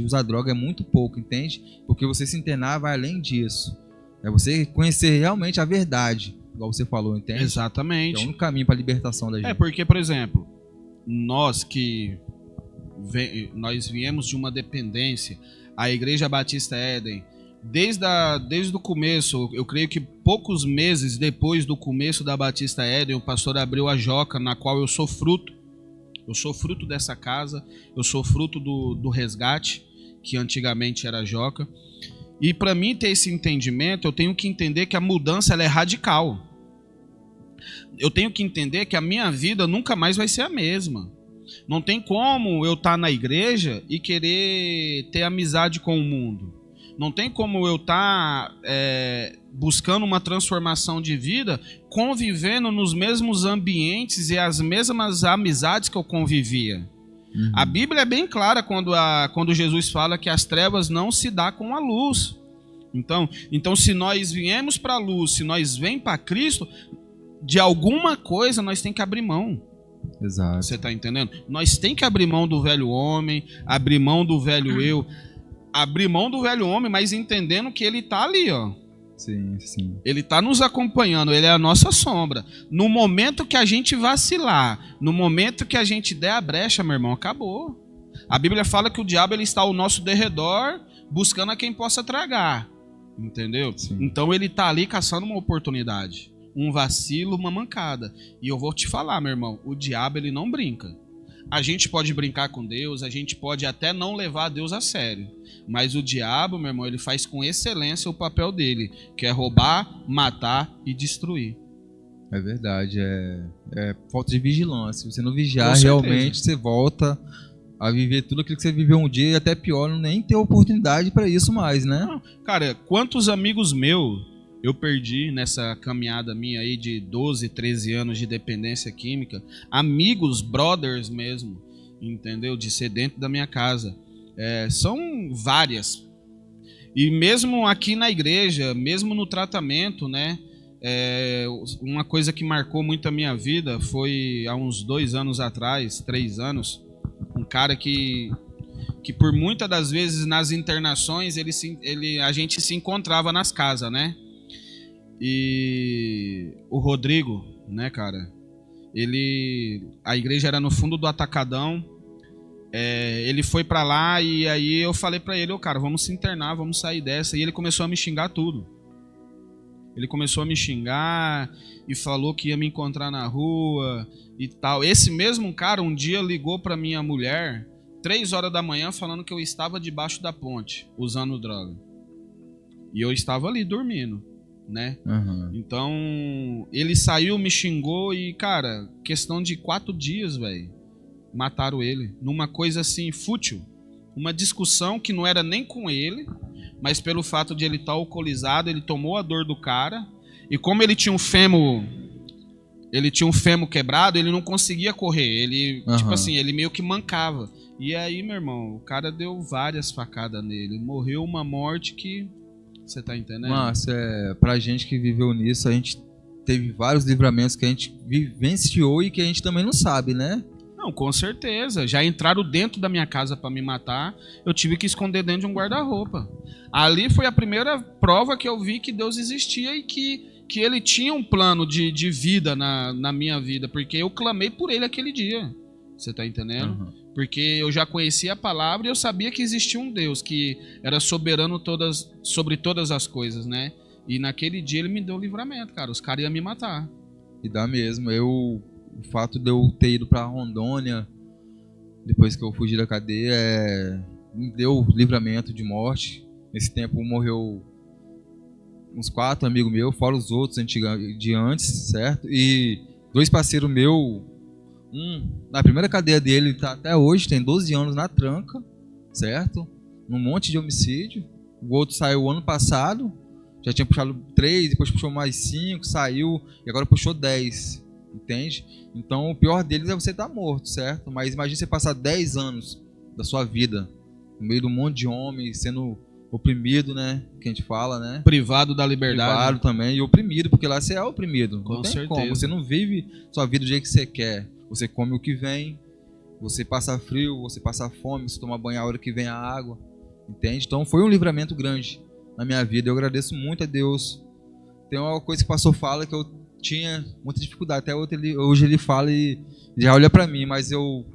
usar droga é muito pouco, entende? Porque você se internar vai além disso. É você conhecer realmente a verdade, igual você falou, entende? Exatamente. É o único caminho para a libertação da gente. Porque, por exemplo, nós viemos de uma dependência, a Igreja Batista Éden, desde o começo, eu creio que poucos meses depois do começo da Batista Éden, o pastor abriu a Joca, na qual eu sou fruto. Eu sou fruto dessa casa, eu sou fruto do resgate, que antigamente era a Joca. E para mim ter esse entendimento, eu tenho que entender que a mudança ela é radical. Eu tenho que entender que a minha vida nunca mais vai ser a mesma. Não tem como eu estar na igreja e querer ter amizade com o mundo. Não tem como eu estar buscando uma transformação de vida, convivendo nos mesmos ambientes e as mesmas amizades que eu convivia. Uhum. A Bíblia é bem clara quando Jesus fala que as trevas não se dá com a luz. Então se nós viemos para a luz, se nós vem para Cristo, de alguma coisa nós tem que abrir mão. Exato. Você está entendendo? Nós tem que abrir mão do velho homem, abrir mão do velho eu, abrir mão do velho homem, mas entendendo que ele está ali, ó. Sim, sim. Ele está nos acompanhando, ele é a nossa sombra. No momento que a gente vacilar, no momento que a gente der a brecha, meu irmão, acabou. A Bíblia fala que o diabo ele está ao nosso derredor, buscando a quem possa tragar. Entendeu? Sim. Então ele está ali caçando uma oportunidade, um vacilo, uma mancada. E eu vou te falar, meu irmão, o diabo ele não brinca. A gente pode brincar com Deus, a gente pode até não levar Deus a sério. Mas o diabo, meu irmão, ele faz com excelência o papel dele, que é roubar, matar e destruir. É verdade, é falta de vigilância. Se você não vigiar, realmente você volta a viver tudo aquilo que você viveu um dia e até pior, não nem ter oportunidade para isso mais, né? Não, cara, quantos amigos meus eu perdi nessa caminhada minha aí de 12, 13 anos de dependência química, amigos, brothers mesmo, entendeu? De ser dentro da minha casa. São várias. E mesmo aqui na igreja, mesmo no tratamento, né? Uma coisa que marcou muito a minha vida foi há uns 2 anos atrás, 3 anos, um cara que por muitas das vezes nas internações a gente se encontrava nas casas, né? E o Rodrigo, né, cara? A igreja era no fundo do Atacadão. Ele foi pra lá e aí eu falei pra ele, cara, vamos se internar, vamos sair dessa. E ele começou a me xingar tudo. Ele começou a me xingar e falou que ia me encontrar na rua e tal. Esse mesmo cara um dia ligou pra minha mulher 3 horas da manhã falando que eu estava debaixo da ponte usando droga. E eu estava ali dormindo, né? Uhum. Então ele saiu, me xingou e, cara, questão de 4 dias, velho, mataram ele numa coisa assim fútil, uma discussão que não era nem com ele, mas pelo fato de ele estar alcoolizado, ele tomou a dor do cara e como ele tinha um fêmur quebrado, ele não conseguia correr, ele tipo assim, ele meio que mancava. E aí, meu irmão, o cara deu várias facadas nele, morreu uma morte que você tá entendendo? Mas pra gente que viveu nisso, a gente teve vários livramentos que a gente vivenciou e que a gente também não sabe, né? Não, com certeza. Já entraram dentro da minha casa pra me matar, eu tive que esconder dentro de um guarda-roupa. Ali foi a primeira prova que eu vi que Deus existia e que ele tinha um plano de vida na minha vida, porque eu clamei por ele aquele dia. Você tá entendendo? Uhum. Porque eu já conhecia a palavra e eu sabia que existia um Deus que era soberano sobre todas as coisas, né? E naquele dia ele me deu o livramento, cara. Os caras iam me matar. E dá mesmo. O fato de eu ter ido pra Rondônia, depois que eu fugi da cadeia, me deu livramento de morte. Nesse tempo morreu uns 4 amigos meus, fora os outros de antes, certo? E 2 parceiros meus, na primeira cadeia dele tá até hoje, tem 12 anos na tranca, certo? Num monte de homicídio. O outro saiu ano passado, já tinha puxado 3, depois puxou mais 5, saiu, e agora puxou 10, entende? Então o pior deles é você estar morto, certo? Mas imagine você passar 10 anos da sua vida no meio de um monte de homens, sendo oprimido, né? Que a gente fala, né? Privado da liberdade. Privado também, e oprimido, porque lá você é oprimido. Com não tem certeza. como, você não vive sua vida do jeito que você quer. Você come o que vem, você passa frio, você passa fome, você toma banho a hora que vem a água, entende? Então foi um livramento grande na minha vida. Eu agradeço muito a Deus. Tem uma coisa que o pastor fala que eu tinha muita dificuldade. Até hoje ele fala e já olha pra mim, mas eu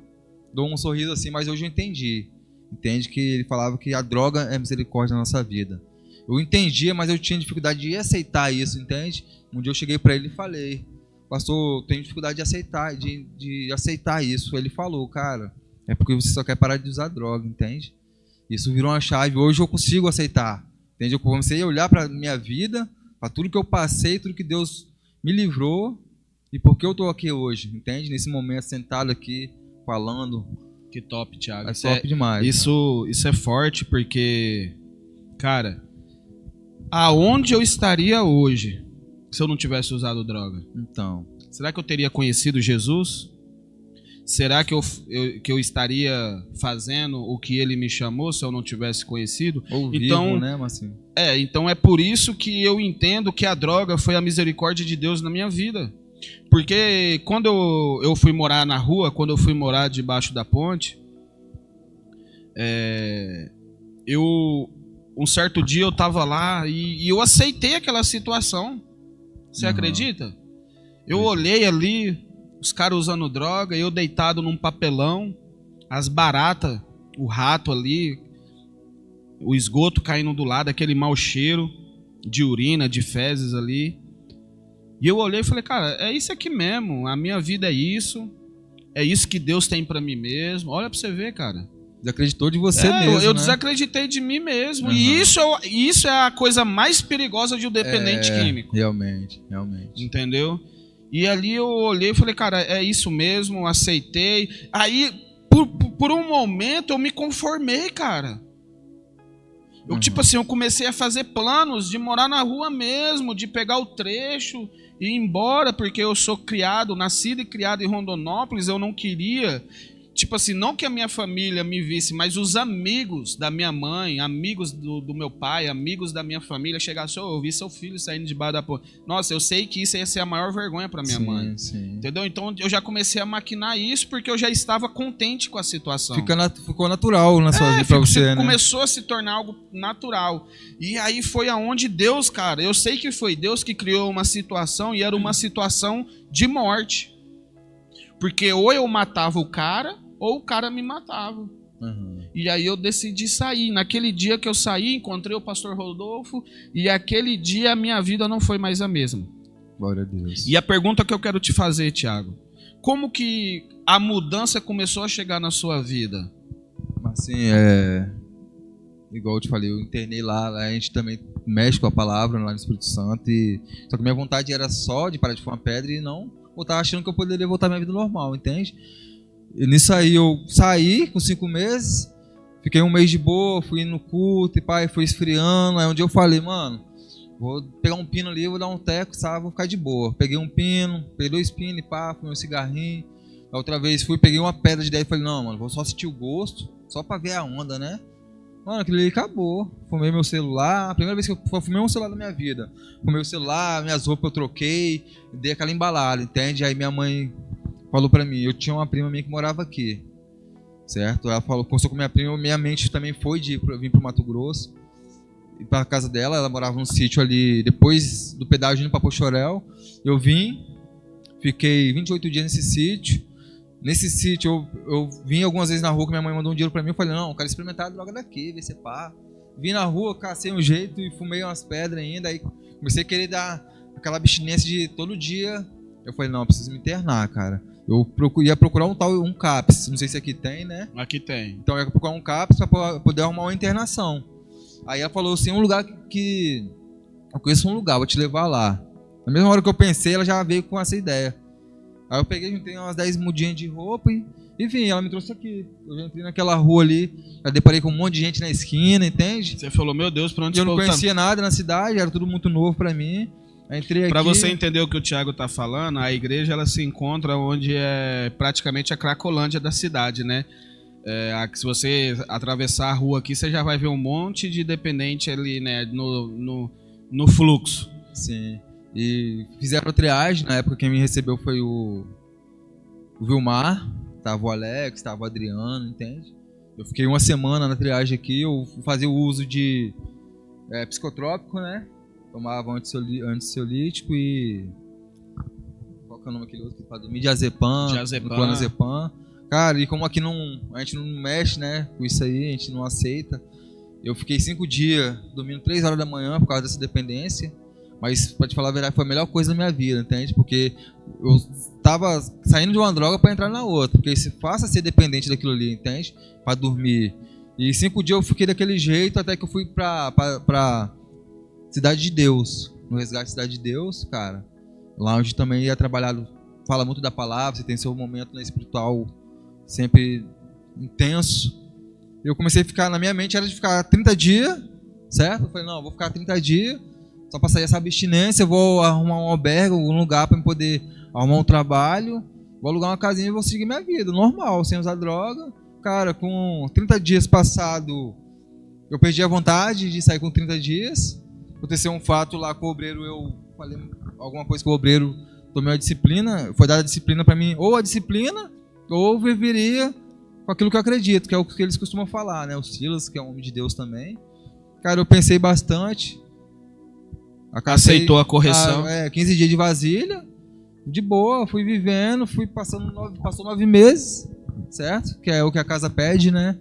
dou um sorriso assim, mas hoje eu entendi. Entende que ele falava que a droga é misericórdia na nossa vida. Eu entendia, mas eu tinha dificuldade de aceitar isso, entende? Um dia eu cheguei para ele e falei: pastor, eu tenho dificuldade de aceitar isso. Ele falou: cara, é porque você só quer parar de usar droga, entende? Isso virou uma chave. Hoje eu consigo aceitar, entende? Eu comecei a olhar para minha vida, para tudo que eu passei, tudo que Deus me livrou e por que eu estou aqui hoje, entende? Nesse momento, sentado aqui, falando. Que top, Thiago. É top demais. Isso é forte porque, cara, aonde eu estaria hoje se eu não tivesse usado droga? Então, será que eu teria conhecido Jesus? Será que eu estaria fazendo o que ele me chamou se eu não tivesse conhecido? Ou então, vivo, né, Marcinho? Então é por isso que eu entendo que a droga foi a misericórdia de Deus na minha vida. Porque quando eu fui morar na rua, quando eu fui morar debaixo da ponte, um certo dia eu estava lá e eu aceitei aquela situação. Você acredita? Eu olhei ali, os caras usando droga, eu deitado num papelão, as baratas, o rato ali, o esgoto caindo do lado, aquele mau cheiro de urina, de fezes ali. E eu olhei e falei: cara, é isso aqui mesmo, a minha vida é isso que Deus tem pra mim mesmo. Olha pra você ver, cara. Desacreditou de você mesmo, eu né? desacreditei de mim mesmo. E isso é a coisa mais perigosa de um dependente químico. Realmente. Entendeu? E ali eu olhei e falei: cara, é isso mesmo, aceitei. Aí, por um momento, eu me conformei, cara. Tipo assim, eu comecei a fazer planos de morar na rua mesmo, de pegar o trecho e ir embora, porque eu sou nascido e criado em Rondonópolis, eu não queria... Tipo assim, não que a minha família me visse, mas os amigos da minha mãe, amigos do meu pai, amigos da minha família, chegassem: eu vi seu filho saindo debaixo da ponte. Nossa, eu sei que isso ia ser a maior vergonha para minha mãe. Sim. Entendeu? Então eu já comecei a maquinar isso porque eu já estava contente com a situação. Ficou natural na sua vida para você, né? Começou a se tornar algo natural. E aí foi aonde Deus, cara, eu sei que foi Deus que criou uma situação e era uma situação de morte. Porque ou eu matava o cara, ou o cara me matava. E aí eu decidi sair. Naquele dia que eu saí, encontrei o pastor Rodolfo, e aquele dia a minha vida não foi mais a mesma. Glória a Deus. E a pergunta que eu quero te fazer, Thiago: como que a mudança começou a chegar na sua vida? Assim, igual eu te falei, eu internei lá, a gente também mexe com a palavra lá no Espírito Santo, só que minha vontade era só de parar de fumar pedra e não voltar achando que eu poderia voltar à minha vida normal, entende? E nisso aí eu saí com 5 meses, fiquei 1 mês de boa, fui no culto e pai, foi esfriando. Aí um dia eu falei: mano, vou pegar um pino ali, vou dar um teco, sabe? Vou ficar de boa. Peguei um pino, peguei 2 pinos e pá, fumei um cigarrinho. A outra vez peguei uma pedra de 10 e falei: não, mano, vou só sentir o gosto, só pra ver a onda, né? Mano, aquilo ali acabou. Fumei meu celular, a primeira vez que eu fumei um celular na minha vida. Fumei o celular, minhas roupas eu troquei, dei aquela embalada, entende? Aí minha mãe falou pra mim, eu tinha uma prima minha que morava aqui, certo? Ela falou, conversou com minha prima, minha mente também foi de vir pro Mato Grosso, ir pra casa dela, ela morava num sítio ali, depois do pedágio indo pra Pochorel. Eu vim, fiquei 28 dias nesse sítio. Nesse sítio eu vim algumas vezes na rua, que minha mãe mandou um dinheiro pra mim, eu falei: não, eu quero experimentar a droga daqui, ver se pá. Vim na rua, cacei um jeito e fumei umas pedras ainda, aí Comecei a querer dar aquela abstinência de todo dia. Eu falei, não, eu preciso me internar, cara. Eu ia procurar um CAPS, não sei se aqui tem, né? Aqui tem. Então eu ia procurar um CAPS para poder arrumar uma internação. Aí ela falou assim, um lugar que... Eu conheço um lugar, vou te levar lá. Na mesma hora que eu pensei, ela já veio com essa ideia. Aí eu peguei, juntei umas 10 mudinhas de roupa e... Enfim, ela me trouxe aqui. Eu já entrei naquela rua ali, já deparei com um monte de gente na esquina, entende? Você falou, meu Deus, pra onde eu não conhecia nada na cidade, era tudo muito novo pra mim. Aí entrei aqui... Pra você entender o que o Thiago tá falando, a igreja ela se encontra onde é praticamente a Cracolândia da cidade, né? Se você atravessar a rua aqui, você já vai ver um monte de dependente ali, né? No fluxo. Sim. E fizeram a triagem, na época quem me recebeu foi o Vilmar, tava o Alex, tava o Adriano, entende? Eu fiquei uma semana na triagem aqui, eu fazia o uso de psicotrópico, né? Tomava antiansiolítico e... Qual que é o nome daquele outro que faz? Diazepam, clonazepam. Cara, e como aqui a gente não mexe, né, com isso aí, a gente não aceita. Eu fiquei 5 dias dormindo 3 horas da manhã por causa dessa dependência. Mas, pra te falar a verdade, foi a melhor coisa da minha vida, entende? Porque eu tava saindo de uma droga pra entrar na outra. Porque se faça ser dependente daquilo ali, entende? Pra dormir. E 5 dias eu fiquei daquele jeito até que eu fui pra Cidade de Deus. No Resgate Cidade de Deus, cara. Lá onde também ia trabalhar, fala muito da palavra, você tem seu momento, né, espiritual sempre intenso. Eu comecei a ficar, na minha mente era de ficar 30 dias, certo? Eu falei, não, eu vou ficar 30 dias, só para sair essa abstinência, eu vou arrumar um albergue, um lugar para poder arrumar um trabalho, vou alugar uma casinha e vou seguir minha vida, normal, sem usar droga. Cara, com 30 dias passado, eu perdi a vontade de sair com 30 dias. Aconteceu um fato lá com o obreiro, eu falei alguma coisa com o obreiro, tomei uma disciplina, foi dada a disciplina para mim, ou a disciplina, ou viveria com aquilo que eu acredito, que é o que eles costumam falar, né? O Silas, que é um homem de Deus também. Cara, eu pensei bastante. Aceitou a correção. 15 dias de vasilha, de boa, fui vivendo, passou 9 meses, certo? Que é o que a casa pede, né?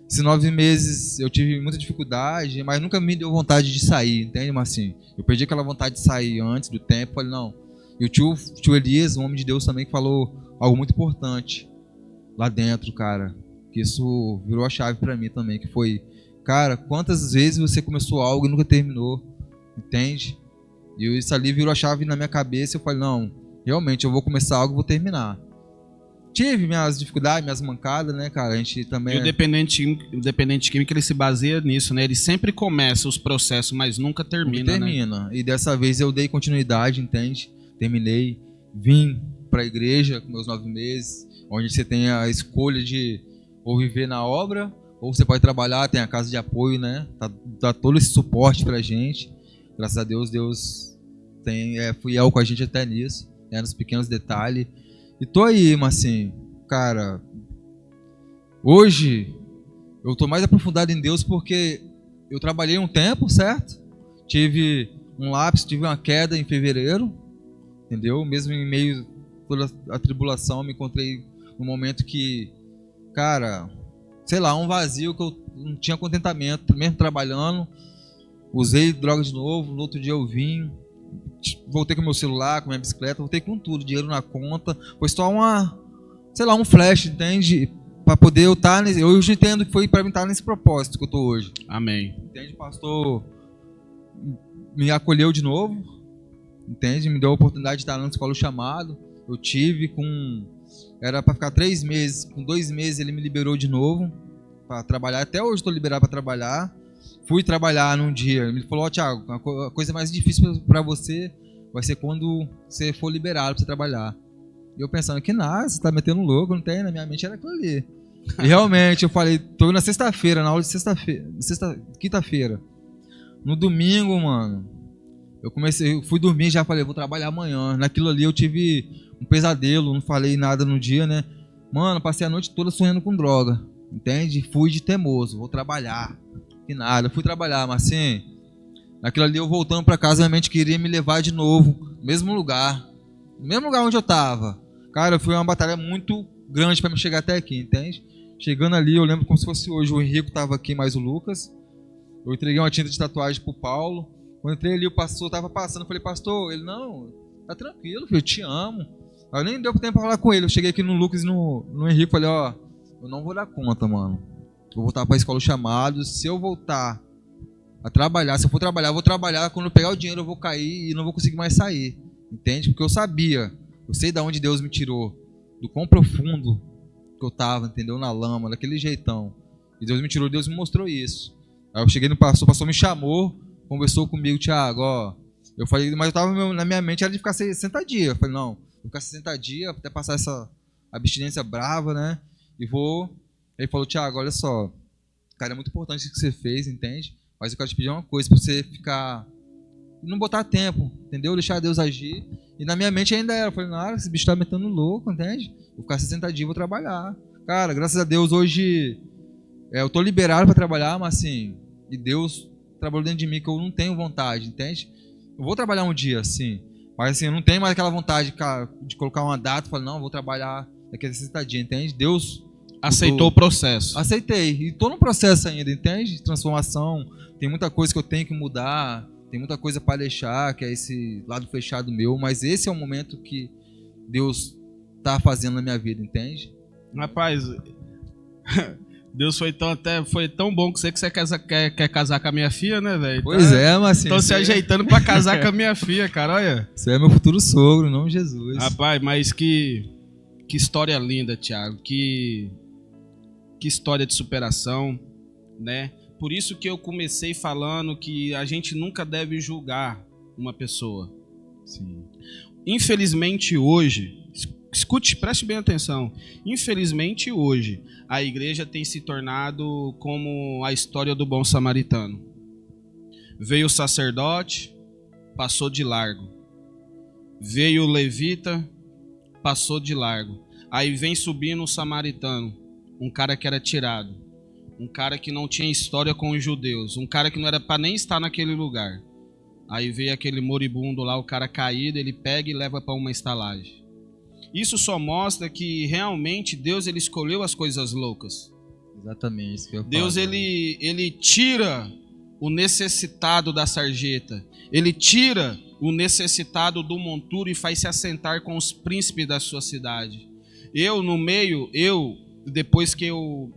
Esses 9 meses eu tive muita dificuldade, mas nunca me deu vontade de sair, entende, Marcinho? Eu perdi aquela vontade de sair antes do tempo, falei, não. E o tio Elias, um homem de Deus também, que falou algo muito importante lá dentro, cara, que isso virou a chave pra mim também, que foi, cara, quantas vezes você começou algo e nunca terminou, entende? E isso ali virou a chave na minha cabeça, eu falei, não, realmente eu vou começar algo e vou terminar. Tive minhas dificuldades, minhas mancadas, né, cara, a gente também... E o dependente químico, ele se baseia nisso, né, ele sempre começa os processos, mas nunca termina, né? E dessa vez eu dei continuidade, entende? Terminei, vim pra igreja com meus 9 meses, onde você tem a escolha de ou viver na obra, ou você pode trabalhar, tem a casa de apoio, né? Dá todo esse suporte pra gente. Graças a Deus, Deus é fiel com a gente até nisso, né? Nos pequenos detalhes. E tô aí, mas assim, cara, hoje eu tô mais aprofundado em Deus porque eu trabalhei um tempo, certo? Tive um lapso, tive uma queda em fevereiro, entendeu? Mesmo em meio a toda a tribulação, eu me encontrei num momento que, cara, sei lá, um vazio que eu não tinha contentamento, mesmo trabalhando. Usei droga de novo, no outro dia eu vim, voltei com meu celular, com minha bicicleta, voltei com tudo, dinheiro na conta. Foi só um flash, entende? Para poder eu estar nesse... Eu hoje entendo que foi para mim estar nesse propósito que eu tô hoje. Amém. Entende? O pastor me acolheu de novo, entende? Me deu a oportunidade de estar na escola chamado. Eu tive era para ficar 3 meses, com 2 meses ele me liberou de novo para trabalhar. Até hoje estou liberado para trabalhar. Fui trabalhar num dia, ele falou, Thiago, a coisa mais difícil para você vai ser quando você for liberado para você trabalhar. E eu pensando, que nada, você tá metendo louco, não tem, na minha mente era aquilo ali. E realmente, eu falei, tô na sexta-feira, na aula de quinta-feira. No domingo, mano, eu fui dormir, já falei, vou trabalhar amanhã. Naquilo ali eu tive um pesadelo, não falei nada no dia, né? Mano, passei a noite toda sonhando com droga, entende? Fui de teimoso, vou trabalhar. Que nada, eu fui trabalhar, mas assim, naquilo ali eu voltando pra casa, minha mente queria me levar de novo, no mesmo lugar onde eu tava. Cara, foi uma batalha muito grande pra me chegar até aqui, entende? Chegando ali, eu lembro como se fosse hoje, o Henrico tava aqui, mais o Lucas. Eu entreguei uma tinta de tatuagem pro Paulo. Quando entrei ali, o pastor tava passando, eu falei, pastor, ele, não, tá tranquilo, filho, eu te amo. Aí nem deu tempo pra falar com ele, eu cheguei aqui no Lucas e no Henrique, falei, ó, eu não vou dar conta, mano. Vou voltar pra escola chamado, se eu voltar a trabalhar, se eu for trabalhar, eu vou trabalhar, quando eu pegar o dinheiro eu vou cair e não vou conseguir mais sair, entende? Porque eu sabia, eu sei de onde Deus me tirou, do quão profundo que eu tava, entendeu? Na lama, daquele jeitão. E Deus me tirou, Deus me mostrou isso. Aí eu cheguei no pastor, o pastor me chamou, conversou comigo, Thiago, ó. Eu falei, mas eu tava na minha mente era de ficar 60 dias. Eu falei, não, vou ficar 60 dias até passar essa abstinência brava, né? E vou. Ele falou, Thiago, olha só, cara, é muito importante o que você fez, entende? Mas eu quero te pedir uma coisa pra você ficar. Não botar tempo, entendeu? Deixar Deus agir. E na minha mente ainda era. Eu falei, não, esse bicho tá metendo louco, entende? Vou ficar 60 dias e vou trabalhar. Cara, graças a Deus hoje eu tô liberado para trabalhar, mas assim, e Deus trabalhou dentro de mim que eu não tenho vontade, entende? Eu vou trabalhar um dia, sim, mas assim, eu não tenho mais aquela vontade, cara, de colocar uma data e falar, não, vou trabalhar daqui a 60 dias, entende? Deus aceitou o processo. Aceitei, e tô no processo ainda, entende? De transformação, tem muita coisa que eu tenho que mudar, tem muita coisa para deixar, que é esse lado fechado meu, mas esse é o momento que Deus tá fazendo na minha vida, entende? Rapaz, Deus foi tão bom que você quer casar com a minha filha, né, velho? Pois é, mas assim... Tô se ajeitando pra casar com a minha filha, cara, olha. Você é meu futuro sogro, em nome de Jesus. Rapaz, mas que história linda, Thiago. Que história de superação, né? Por isso que eu comecei falando que a gente nunca deve julgar uma pessoa. Sim. Infelizmente hoje... Escute, preste bem atenção. Infelizmente hoje, a igreja tem se tornado como a história do bom samaritano. Veio o sacerdote, passou de largo. Veio o levita, passou de largo. Aí vem subindo o samaritano, um cara que era tirado. Um cara que não tinha história com os judeus. Um cara que não era para nem estar naquele lugar. Aí veio aquele moribundo lá, o cara caído, ele pega e leva para uma estalagem. Isso só mostra que realmente Deus ele escolheu as coisas loucas. Exatamente isso que eu falo. Deus ele tira o necessitado da sarjeta. Ele tira o necessitado do monturo e faz se assentar com os príncipes da sua cidade. Depois que eu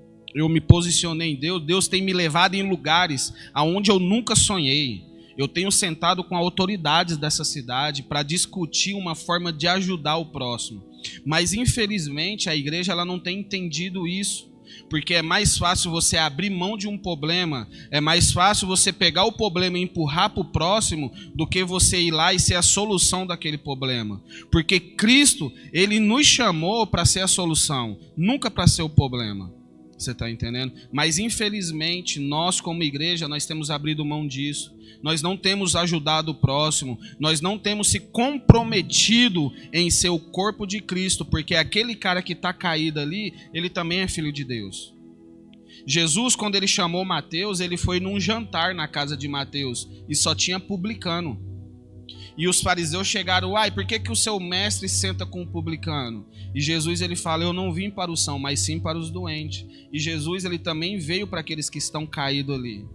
me posicionei em Deus, Deus tem me levado em lugares aonde eu nunca sonhei. Eu tenho sentado com autoridades dessa cidade para discutir uma forma de ajudar o próximo. Mas, infelizmente, a igreja ela não tem entendido isso. Porque é mais fácil você abrir mão de um problema, é mais fácil você pegar o problema e empurrar para o próximo do que você ir lá e ser a solução daquele problema. Porque Cristo, ele nos chamou para ser a solução, nunca para ser o problema. Você está entendendo? Mas, infelizmente, nós como igreja, nós temos abrido mão disso. Nós não temos ajudado o próximo. Nós não temos se comprometido em ser o corpo de Cristo. Porque aquele cara que está caído ali, ele também é filho de Deus. Jesus, quando ele chamou Mateus, ele foi num jantar na casa de Mateus. E só tinha publicano. E os fariseus chegaram, por que o seu mestre senta com o publicano? E Jesus ele fala, eu não vim para os sãos, mas sim para os doentes. E Jesus ele também veio para aqueles que estão caídos ali.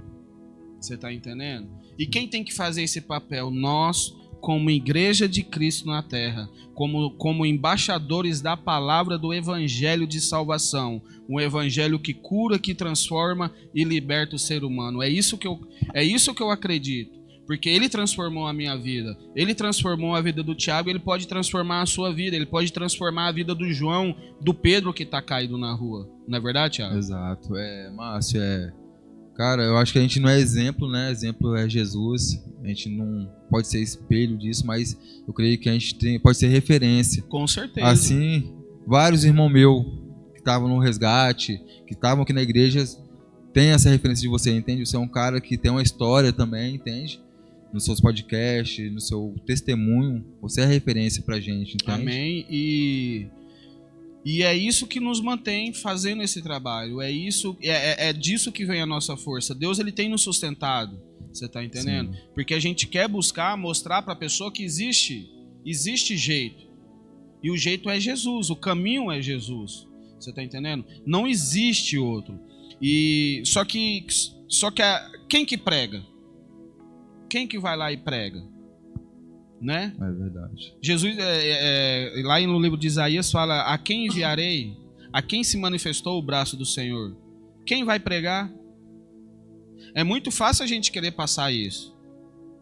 Você está entendendo? E quem tem que fazer esse papel? Nós, como igreja de Cristo na terra, como embaixadores da palavra do evangelho de salvação. Um evangelho que cura, que transforma e liberta o ser humano. É isso que eu acredito. Porque ele transformou a minha vida, ele transformou a vida do Thiago, ele pode transformar a sua vida, ele pode transformar a vida do João, do Pedro que está caído na rua. Não é verdade, Thiago? Exato. Márcio, cara, eu acho que a gente não é exemplo, né? Exemplo é Jesus. A gente não pode ser espelho disso, mas eu creio que a gente pode ser referência. Com certeza. Assim, vários irmãos meus que estavam no resgate, que estavam aqui na igreja, tem essa referência de você, entende? Você é um cara que tem uma história também, entende? Nos seus podcasts, no seu testemunho, você é referência pra gente, entende? Amém. E é isso que nos mantém fazendo esse trabalho. É disso que vem a nossa força. Deus ele tem nos sustentado. Você tá entendendo? Sim. Porque a gente quer mostrar para a pessoa que existe jeito. E o jeito é Jesus, o caminho é Jesus. Você tá entendendo? Não existe outro. Só que quem que prega? quem que vai lá e prega? Né? É verdade. Jesus, lá no livro de Isaías, fala: a quem enviarei? A quem se manifestou o braço do Senhor? Quem vai pregar? É muito fácil a gente querer passar isso,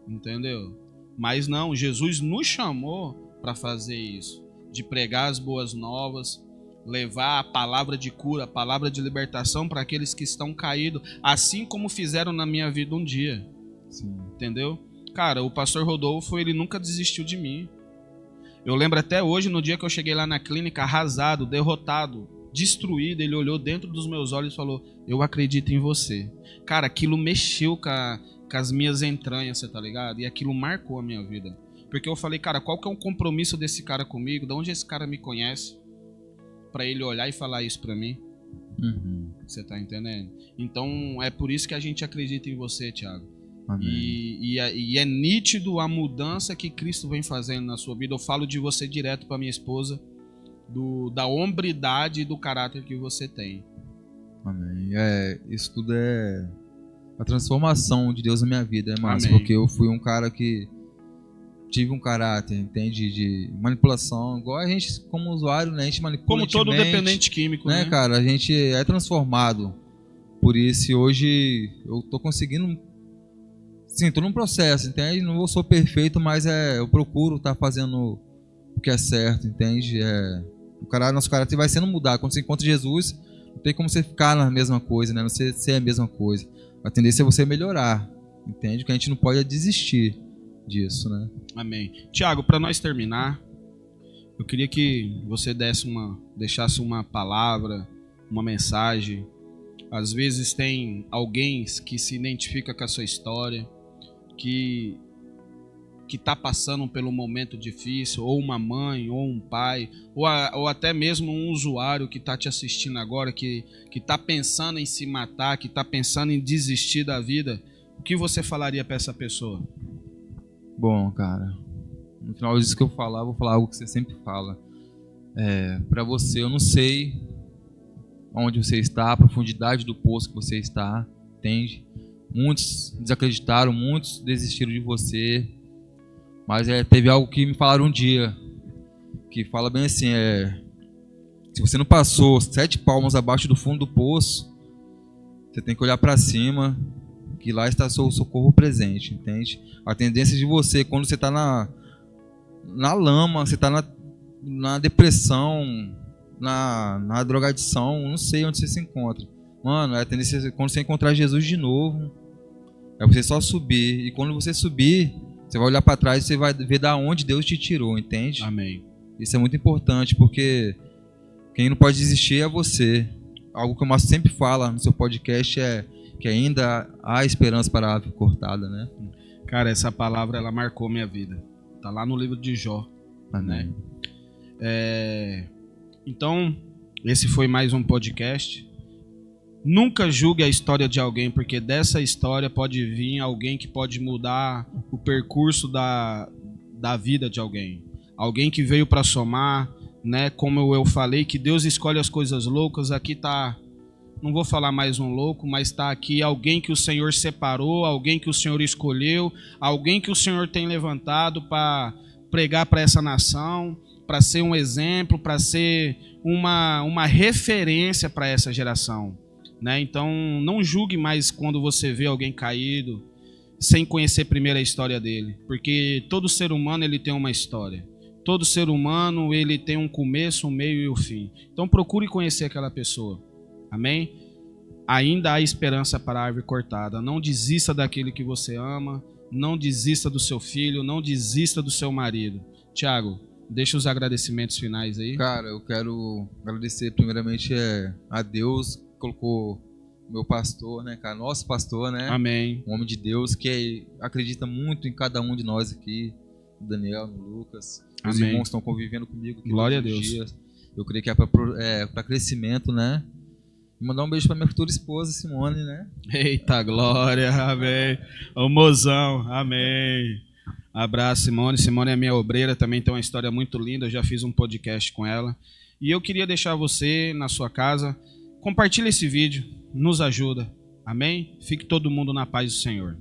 entendeu? Mas não, Jesus nos chamou para fazer isso, de pregar as boas novas, levar a palavra de cura, a palavra de libertação para aqueles que estão caídos, assim como fizeram na minha vida um dia. Sim. Entendeu? Cara, o pastor Rodolfo, ele nunca desistiu de mim. Eu lembro até hoje, no dia que eu cheguei lá na clínica, arrasado, derrotado, destruído, ele olhou dentro dos meus olhos e falou: eu acredito em você. Cara, aquilo mexeu com as minhas entranhas, você tá ligado? E aquilo marcou a minha vida. Porque eu falei: cara, qual que é o compromisso desse cara comigo? De onde esse cara me conhece? Pra ele olhar e falar isso pra mim. Você tá entendendo? Então, é por isso que a gente acredita em você, Thiago. E é nítido a mudança que Cristo vem fazendo na sua vida. Eu falo de você direto pra minha esposa, da hombridade e do caráter que você tem. Amém. Isso tudo é a transformação de Deus na minha vida, Márcio, Amém. porque eu fui um cara que tive um caráter, entende, de manipulação, igual a gente como usuário, né, a gente manipula. Como todo dependente químico, né? Cara, a gente é transformado por isso, e hoje eu tô conseguindo, sim, tô num processo, entende, não sou perfeito, mas eu procuro estar fazendo o que é certo, entende, nosso caráter vai sendo mudado. Quando você encontra Jesus, não tem como você ficar na mesma coisa, né? Não ser a mesma coisa. A tendência é você melhorar, entende? Que a gente não pode desistir disso, né? Amém. Tiago, para nós terminar, eu queria que você deixasse uma palavra, uma mensagem. Às vezes tem alguém que se identifica com a sua história, que está passando pelo um momento difícil, ou uma mãe, ou um pai, ou até mesmo um usuário que está te assistindo agora, que está pensando em se matar, que está pensando em desistir da vida. O que você falaria para essa pessoa? Bom, cara, no final disso que eu falar, vou falar algo que você sempre fala. Para você, eu não sei onde você está, a profundidade do poço que você está, entende? Muitos desacreditaram, muitos desistiram de você. Mas teve algo que me falaram um dia, que fala bem assim, se você não passou 7 palmos abaixo do fundo do poço, você tem que olhar para cima, que lá está seu socorro presente, entende? A tendência de você, quando você está na lama, você está na depressão, na drogadição, não sei onde você se encontra. Mano, a tendência, quando você encontrar Jesus de novo, é você só subir, e quando você subir, você vai olhar para trás e você vai ver da onde Deus te tirou, entende? Amém. Isso é muito importante, porque quem não pode desistir é você. Algo que o Márcio sempre fala no seu podcast é que ainda há esperança para a árvore cortada, né? Cara, essa palavra, ela marcou minha vida. Tá lá no livro de Jó. Amém. Né? Então, esse foi mais um podcast. Nunca julgue a história de alguém, porque dessa história pode vir alguém que pode mudar o percurso da vida de alguém. Alguém que veio para somar, né? Como eu falei, que Deus escolhe as coisas loucas. Aqui tá, não vou falar mais um louco, mas tá aqui alguém que o Senhor separou, alguém que o Senhor escolheu, alguém que o Senhor tem levantado para pregar para essa nação, para ser um exemplo, para ser uma referência para essa geração. Né? Então, não julgue mais quando você vê alguém caído, sem conhecer primeiro a história dele. Porque todo ser humano ele tem uma história. Todo ser humano ele tem um começo, um meio e um fim. Então, procure conhecer aquela pessoa. Amém? Ainda há esperança para a árvore cortada. Não desista daquele que você ama. Não desista do seu filho. Não desista do seu marido. Tiago, deixa os agradecimentos finais aí. Cara, eu quero agradecer primeiramente a Deus, colocou meu pastor, né, cara, nosso pastor, né? Amém. Um homem de Deus que acredita muito em cada um de nós aqui, no Daniel, no Lucas. Os Amém. irmãos estão convivendo comigo aqui. Glória a todos os Deus. dias. Eu creio que é para crescimento, né? E mandar um beijo para minha futura esposa, Simone, né? Eita glória, amém. Ô mozão, amém. Abraço, Simone. Simone é minha obreira, também tem uma história muito linda. Eu já fiz um podcast com ela. E eu queria deixar você na sua casa. Compartilhe esse vídeo, nos ajuda. Amém? Fique todo mundo na paz do Senhor.